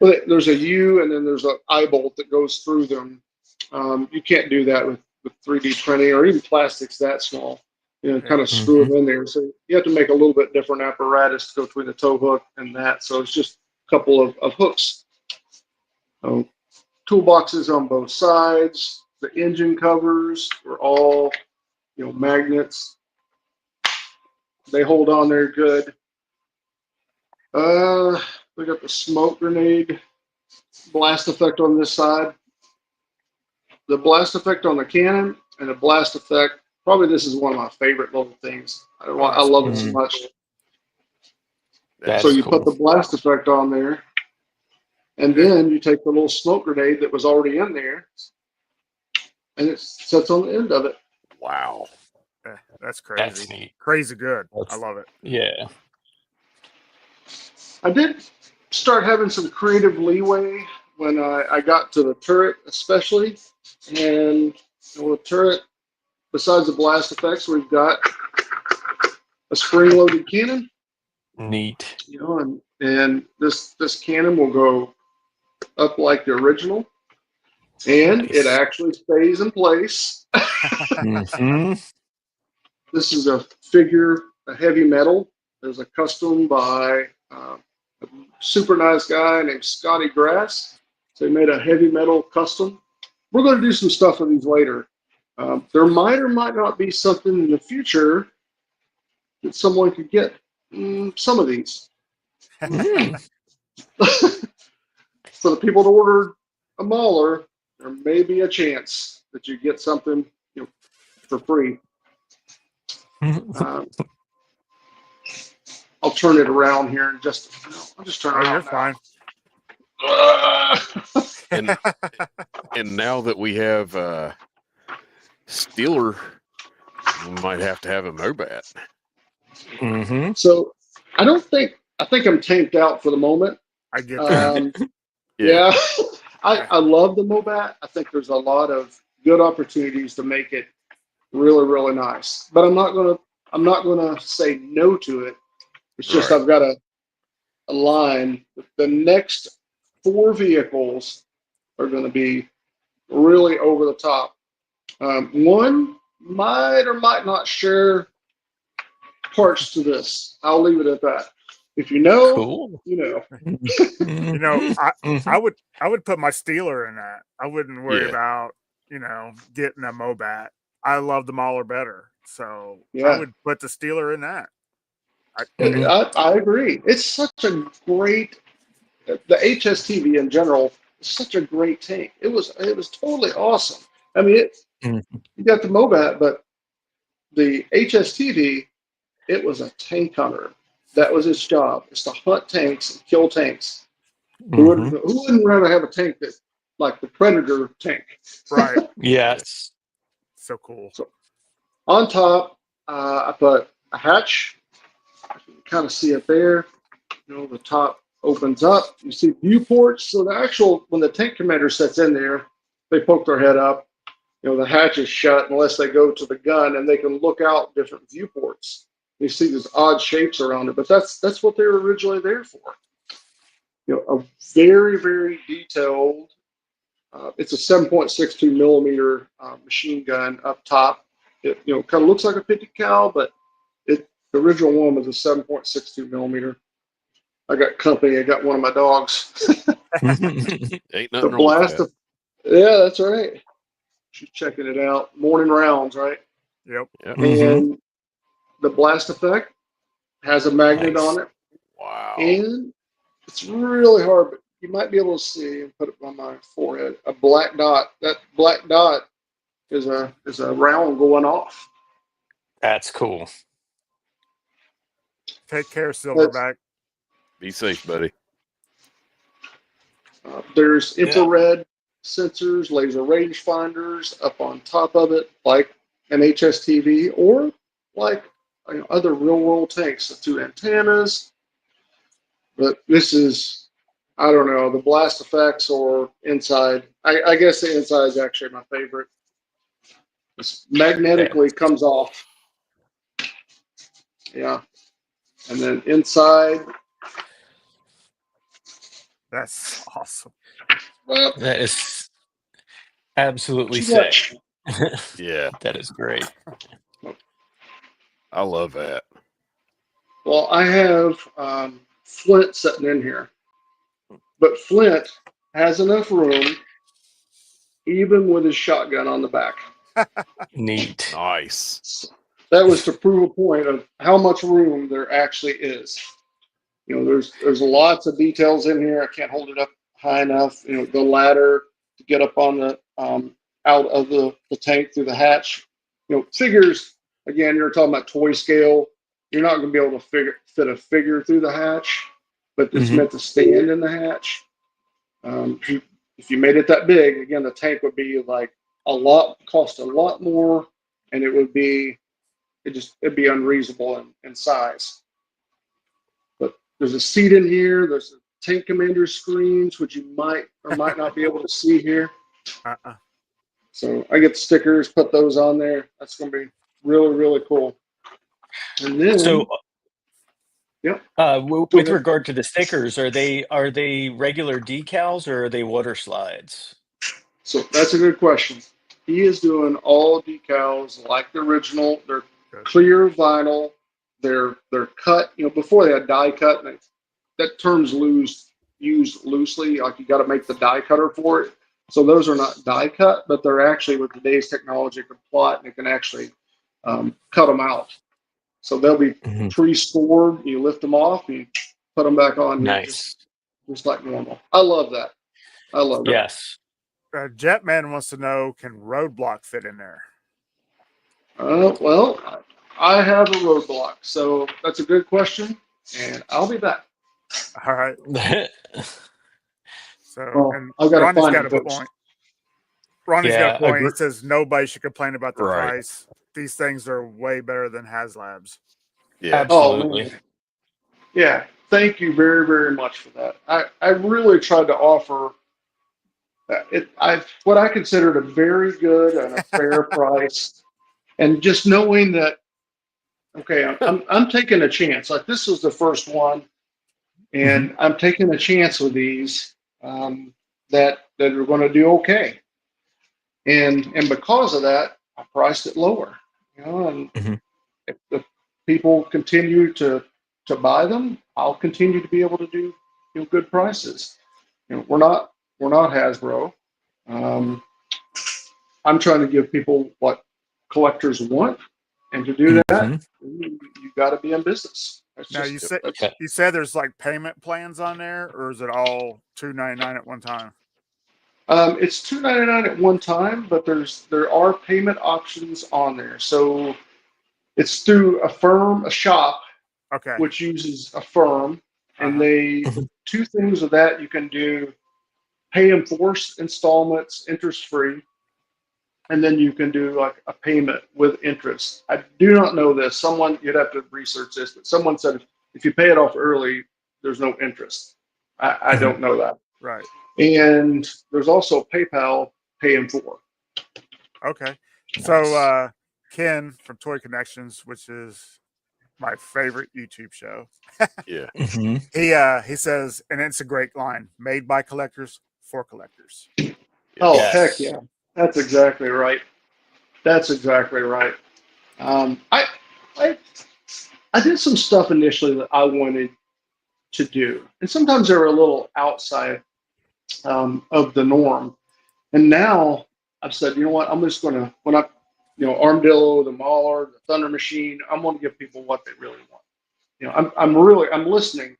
Well, there's a U and then there's an eye bolt that goes through them. You can't do that with 3D printing or even plastics that small. Kind of screw them in there. So you have to make a little bit different apparatus to go between the tow hook and that. So it's just a couple of hooks. Toolboxes on both sides. The engine covers are all, magnets. They hold on there good. We got the smoke grenade blast effect on this side. The blast effect on the cannon and the blast effect. Probably this is one of my favorite little things. I love it so much. That's So you cool. put the blast effect on there, and then you take the little smoke grenade that was already in there, and it sits on the end of it. Wow. That's crazy. That's neat. Crazy good. I love it. Yeah. I did start having some creative leeway when I got to the turret, especially, and the turret. Besides the blast effects, we've got a spring-loaded cannon. Neat. And this cannon will go up like the original, and Nice. it actually stays in place. Mm-hmm. This is a figure, a heavy metal. There's a custom by a super nice guy named Scotty Grass. So he made a heavy metal custom. We're going to do some stuff with these later. There might or might not be something in the future that someone could get some of these. For the people that ordered a Mauler, there may be a chance that you get something for free. I'll turn it around here in just a minute. I'll just turn it Oh, around. you're fine. And now that we have Steeler, we might have to have a Mobat. Mm-hmm. So I think I'm tanked out for the moment. I get that. Yeah. I love the Mobat. I think there's a lot of good opportunities to make it really, really nice. But I'm not gonna say no to it. It's just Right. I've got a line. The next 4 vehicles are going to be really over the top. One might or might not share parts to this. I'll leave it at that. If you know, Cool. you know. You know, Mhm. I would put my Steeler in that. I wouldn't worry Yeah. about, you know, getting a Mobat. I love the Mauler better. So I Yeah, would put the Steeler in that. Mhm. I agree. It's such a great the HSTV in general is such a great tank. It was totally awesome. I mean, Mhm. you got the Mobat, but the HSTV, it was a tank hunter. That was his job, is to hunt tanks and kill tanks. Mhm. Who wouldn't rather have a tank that like the Predator tank? Right. Yes. So cool. So on top, I put a hatch. You can kind of see it there. You know, the top opens up. You see viewports. So the actual, when the tank commander sits in there, they poke their head up. You know, the hatch is shut unless they go to the gun, and they can look out different viewports. You see these odd shapes around it, but that's what they were originally there for. You know, a very, very detailed. It's a 7.62 millimeter machine gun up top. It, you know, kind of looks like a 50 cal, but the original one was a 7.62 millimeter. I got company. I got one of my dogs. Ain't The nothing wrong with blast that. of, yeah, that's right. She's checking it out. Morning rounds, right? Yep. Yeah. Mhm. And the blast effect has a magnet Nice. on it, Wow. and it's really hard, but you might be able to see and put it on my forehead. A black dot. That black dot is a round going off. That's cool. Take care, That's Silverback. Be safe, buddy. there's Yeah. infrared sensors, laser rangefinders up on top of it, like an HSTV or like other real world tanks. The two antennas, but this is, I don't know, the blast effects or inside. I guess the inside is actually my favorite. This That magnetically comes off. Yeah. And then inside, That's awesome. well, that is absolutely what you got? sick. Yeah. That is great. I love that. Well, I have Flint sitting in here, but Flint has enough room, even with his shotgun on the back. Neat. Nice. So that was to prove a point of how much room there actually is. You know, there's lots of details in here. I can't hold it up high enough. You know, the ladder to get up on the out of the tank through the hatch. You know, figures again. You're talking about toy scale. You're not going to be able to fit a figure through the hatch, but it's Mhm. meant to stand in the hatch. If you made it that big, again, the tank would be like cost a lot more, and it'd be unreasonable in size. But there's a seat in here. There's a tank commander screens, which you might or might not be able to see here. Uh-uh. So I get the stickers, put those on there. That's going to be really, really cool. And So, then, yeah, go with ahead. regard to the stickers, are they regular decals or are they water slides? So that's a good question. He is doing all decals like the original. They're Good. clear vinyl. They're cut. You know, before they had die cut. And that term's used loosely. Like you got to make the die cutter for it. So those are not die cut, but they're actually with today's technology can plot and it can actually cut them out. So they'll be Mhm. pre-scored. You lift them off, you put them back on here Nice. just like normal. I love that. I love that. Yes. Jetman wants to know, can Roadblock fit in there? Well, I have a roadblock, so that's a good question, and I'll be back. All right. So, Well, and I've got to Ronnie's find got it a first. point. Ronnie's got a Yeah. point. He says nobody should complain about the Right. price. These things are way better than HasLabs. Yeah. Oh Absolutely. man, yeah. Thank you very, very much for that. I really tried to offer what I considered a very good and a fair price, and just knowing that okay, I'm taking a chance. Like this was the first one, and I'm taking a chance with these that are going to do okay. And because of that, I priced it lower. You know, and Mhm. if people continue to buy them, I'll continue to be able to do good prices. We're not Hasbro. I'm trying to give people what collectors want, and to do that, you got to be in business. Now you said there's like payment plans on there, or is it all $2.99 at one time? It's $2.99 at one time, but there are payment options on there. So it's through a shop, Okay. which uses a firm, and the two things of that you can do: pay in force installments, interest free, and then you can do like a payment with interest. I do not know this. You'd have to research this, but someone said if you pay it off early, there's no interest. I don't know that. Right. And there's also PayPal pay in full. Okay. So Ken from Toy Connections, which is my favorite YouTube show. Yeah. He says, and it's a great line, made by collectors for collectors. Oh, Yes. heck yeah. That's exactly right. That's exactly right. I did some stuff initially that I wanted to do, and sometimes they were a little outside of the norm. And now I've said, you know what? I'm just going to, when I, Armadillo, the Mauler, the Thunder Machine, I'm going to give people what they really want. I'm listening.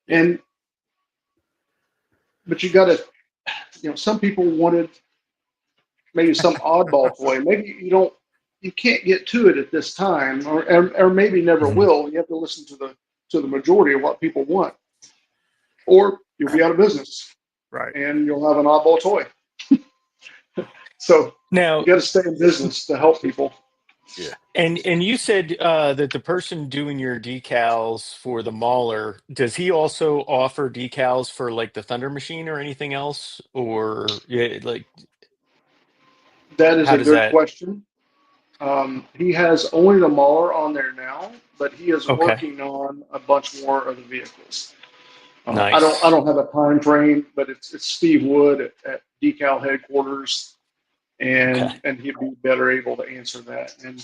And, but you got to, some people wanted maybe some oddball toy. Maybe you can't get to it at this time, or maybe never will. You have to listen to the majority of what people want, or you'll be out of business. Right. And you'll have an oddball toy. So now you got to stay in business to help people. Yeah. And you said that the person doing your decals for the Mauler, does he also offer decals for like the Thunder Machine or anything else? Or like That is how a does good that? question. He has only the Mauler on there now, but he is Okay. working on a bunch more of the vehicles. Nice. I don't have a time frame, but it's Steve Wood at Decal headquarters, and he'd be better able to answer that. And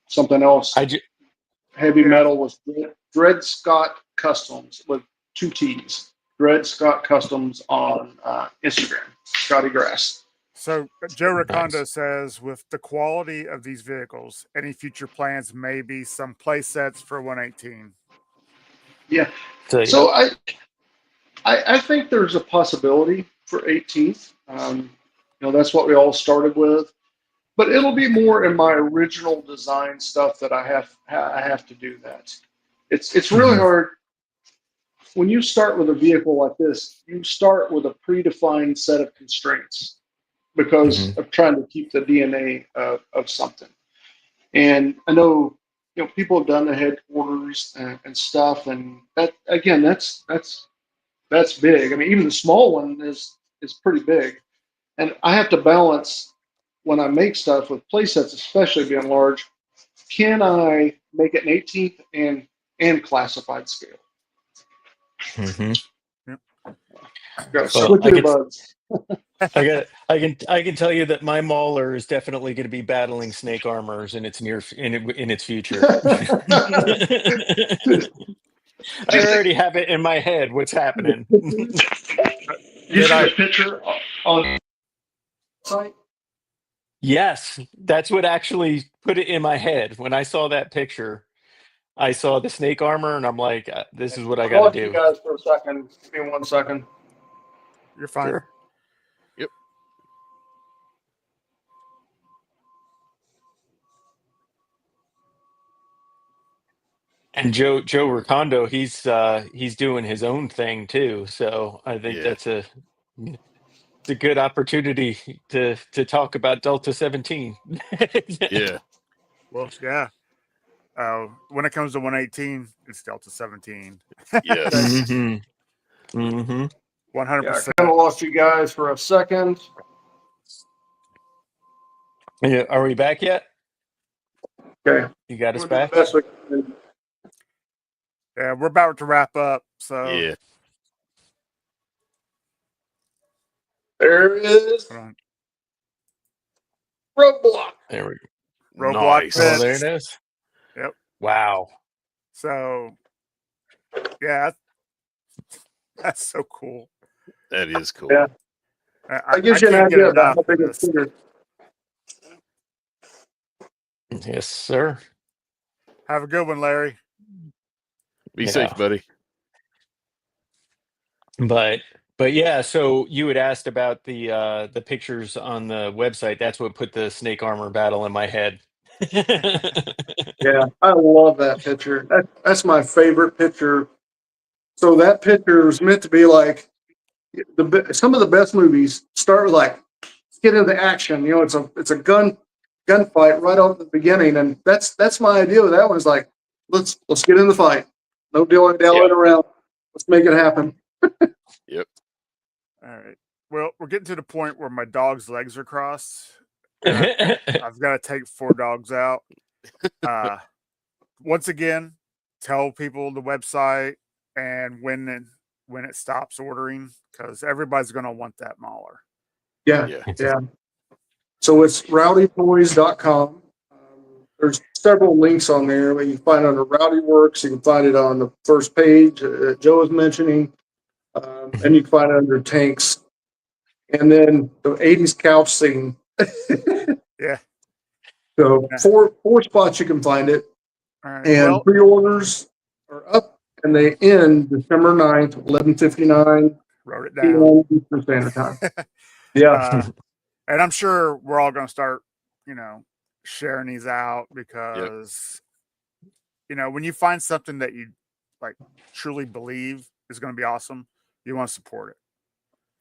something else, heavy metal was Dred Scott Customs with 2 T's. Dred Scott Customs on Instagram. Scotty Grass. So Joe Ricondo says, with the quality of these vehicles, any future plans may be some play sets for 118. Yeah. So I think there's a possibility for 18th. That's what we all started with, but it'll be more in my original design stuff that I have to do that. It's really hard when you start with a vehicle like this. You start with a predefined set of constraints because of trying to keep the DNA of something. And I know people have done the headquarters and stuff, and that again that's big. I mean, even the small one is pretty big. And I have to balance when I make stuff with play sets, especially being large. Can I make it an 18th and classified scale? Got to switch your buds. I can tell you that my Mauler is definitely going to be battling snake armors in its future. I already have it in my head. What's happening? You see the picture on the site? Yes, that's what actually put it in my head. When I saw that picture, I saw the snake armor, and I'm like, "This is what I got to do." You guys for a second. Give me 1 second. You're fine. Sure. Yep. And Joe Ricondo, he's doing his own thing too. So I think that's a good opportunity to talk about Delta 17. Yeah. Well, yeah. When it comes to 118, it's Delta 17. Yes. 100%. Yeah, I kind of lost you guys for a second. Yeah, are we back yet? Okay. You got us We'll do the back? best we can. Yeah, we're about to wrap up. So Yeah. There it is. Roadblock. There we go. Roadblock Nice. fits. Oh, there it is. Wow. So, yeah, that's so cool. That is cool. Yeah. That gives you an can't get idea about enough how of big a this. figure. Yes, sir. Have a good one, Larry. Be Yeah. safe, buddy. But yeah, so you had asked about the pictures on the website. That's what put the snake armor battle in my head. Yeah, I love that picture. That's my favorite picture. So that picture is meant to be like some of the best movies start with like, let's get into action. You know, it's a gunfight right off the beginning, and that's my idea with that one. Is like, let's get in the fight. No dallying around. Let's make it happen. Yep. All right. Well, we're getting to the point where my dog's legs are crossed. I've got to take 4 dogs out. Once again, tell people the website and when it stops ordering, because everybody's going to want that mauler. Yeah. Yeah. So it's rowdytoys.com. There's several links on there that you can find under Rowdy Works. You can find it on the first page that Joe was mentioning. And you can find it under tanks. And then the 80s couch scene. Yeah. So four spots you can find it. All right. And Well, pre-orders are up and they end December 9th, 11:59 wrote it down. p.m. Eastern Standard Time. Yeah. And I'm sure we're all going to start, sharing these out because, when you find something that you like truly believe is going to be awesome, you want to support it.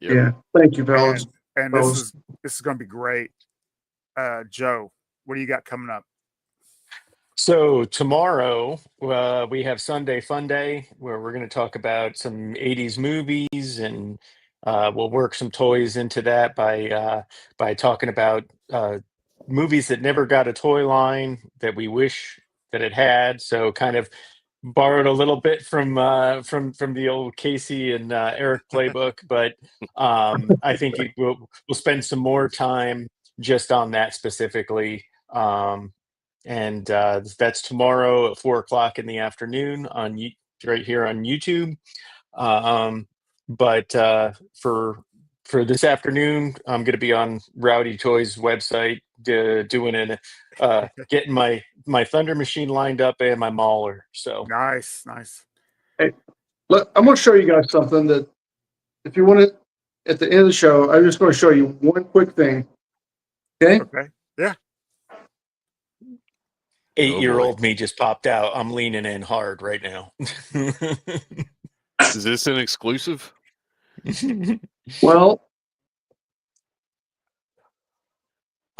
Yep. Yeah. Thank you, fellas. And this is going to be great. Joe, what do you got coming up? So tomorrow we have Sunday Fun Day, where we're going to talk about some 80s movies, and we'll work some toys into that by talking about movies that never got a toy line that we wish that it had. So kind of borrowed a little bit from the old Casey and Eric playbook, but I think we'll spend some more time just on that specifically. And that's tomorrow at 4:00 in the afternoon right here on YouTube. But for this afternoon, I'm going to be on Rowdy Toys website doing getting my Thunder Machine lined up and my Mauler. So Nice. Hey, look, I'm going to show you guys something that if you want it at the end of the show, I'm just going to show you one quick thing. Okay? Okay. Yeah. 8-year-old me just popped out. I'm leaning in hard right now. Is this an exclusive? Well,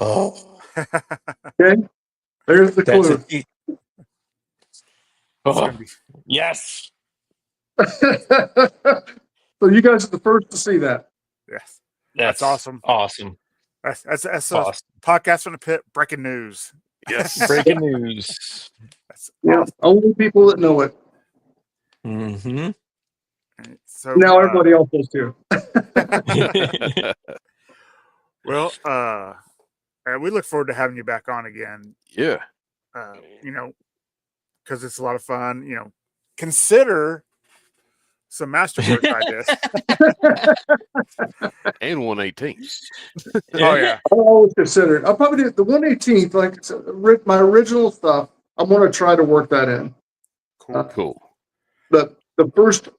Oh, okay. There's the that's clue. it. It's Oh, gonna be yes. So you guys are the first to see that. yes. That's awesome. Awesome. That's Awesome. podcast from the pit. Breaking news. Yes. Breaking news. That's Yeah, awesome. only people that know it. Mm-hmm. So Now everybody else does too. well, we look forward to having you back on again. Yeah. Because it's a lot of fun. Consider some Masterworks ideas. And 118. Oh yeah. I'll always consider it. I'll probably do it the 118th, like my original stuff. I'm going to try to work that in. Cool. Cool. But the first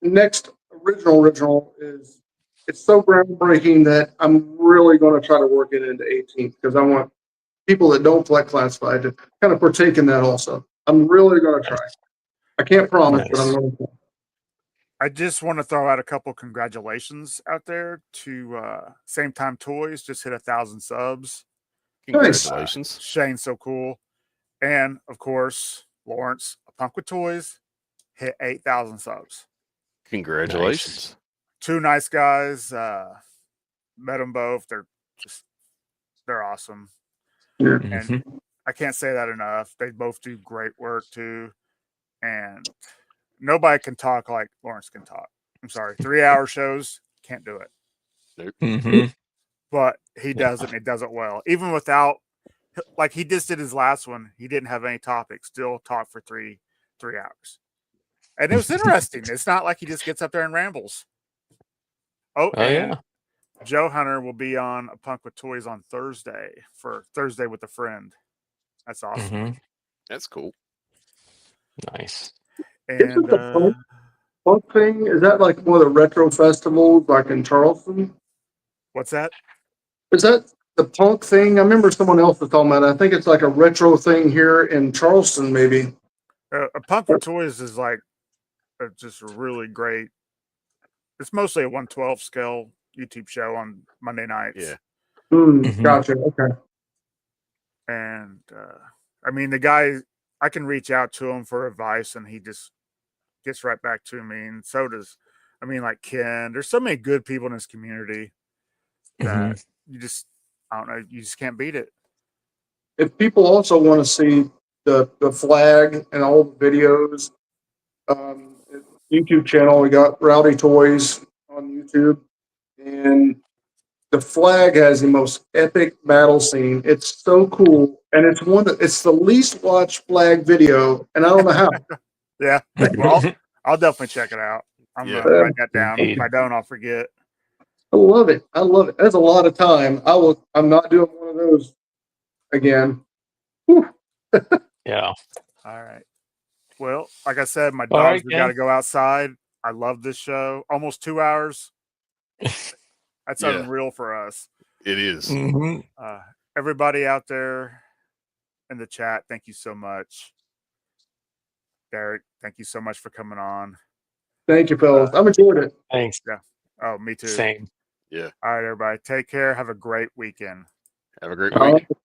next original is it's so groundbreaking that I'm really going to try to work it into 18th because I want people that don't collect classified to kind of partake in that also. I'm really going to try. I can't promise, but I'm going to try. I just want to throw out a couple congratulations out there to Same Time Toys. Just hit 1,000 subs. Congratulations. Shane's so cool. And of course, Lawrence, A Punk with Toys, hit 8,000 subs. Congratulations. Nice. 2 nice guys. Met them both. They're awesome. Yeah. And I can't say that enough. They both do great work too. And nobody can talk like Lawrence can talk. I'm sorry. 3-hour shows, can't do it. Nope. Mm-hmm. But he does it and he does it well. Even without like he just did his last one. He didn't have any topics. Still talked for three hours, and it was interesting. It's not like he just gets up there and rambles. Oh, Oh and yeah. Joe Hunter will be on A Punk with Toys on Thursday for Thursday with a Friend. That's awesome. Hmm. That's cool. Nice. And Isn't the punk thing, is that like one of the retro festivals like in Charleston? what's that? Is that the punk thing? I remember someone else was talking about it. I think it's like a retro thing here in Charleston, maybe. A Punk with Toys is like just a really great. It's mostly a 112 scale YouTube show on Monday nights. Yeah. Mhm. Gotcha. Okay. And I mean, the guy, I can reach out to him for advice, and he just gets right back to me. And so does, I mean, like Ken. There's so many good people in this community that you just, I don't know, you just can't beat it. If people also want to see the flag and all the videos, YouTube channel, we got Rowdy Toys on YouTube, and the flag has the most epic battle scene. It's so cool, and it's the least watched flag video, and I don't know how. Yeah. Well, I'll definitely check it out. I'm Yeah. gonna write that down. Indeed. If I don't, I'll forget. I love it. I love it. That's a lot of time. I'm not doing one of those again. Whew. Yeah. All right. Well, like I said, my All dogs right, got to Ken. go outside. I love this show. Almost 2 hours. That's Yeah. unreal for us. It is. Mhm. Everybody out there in the chat, thank you so much. Derek, thank you so much for coming on. Thank you, fellas. I've enjoyed it. Thanks. Oh, me too. Same. Yeah. All right, everybody. Take care. Have a great weekend. Have a great All week. right.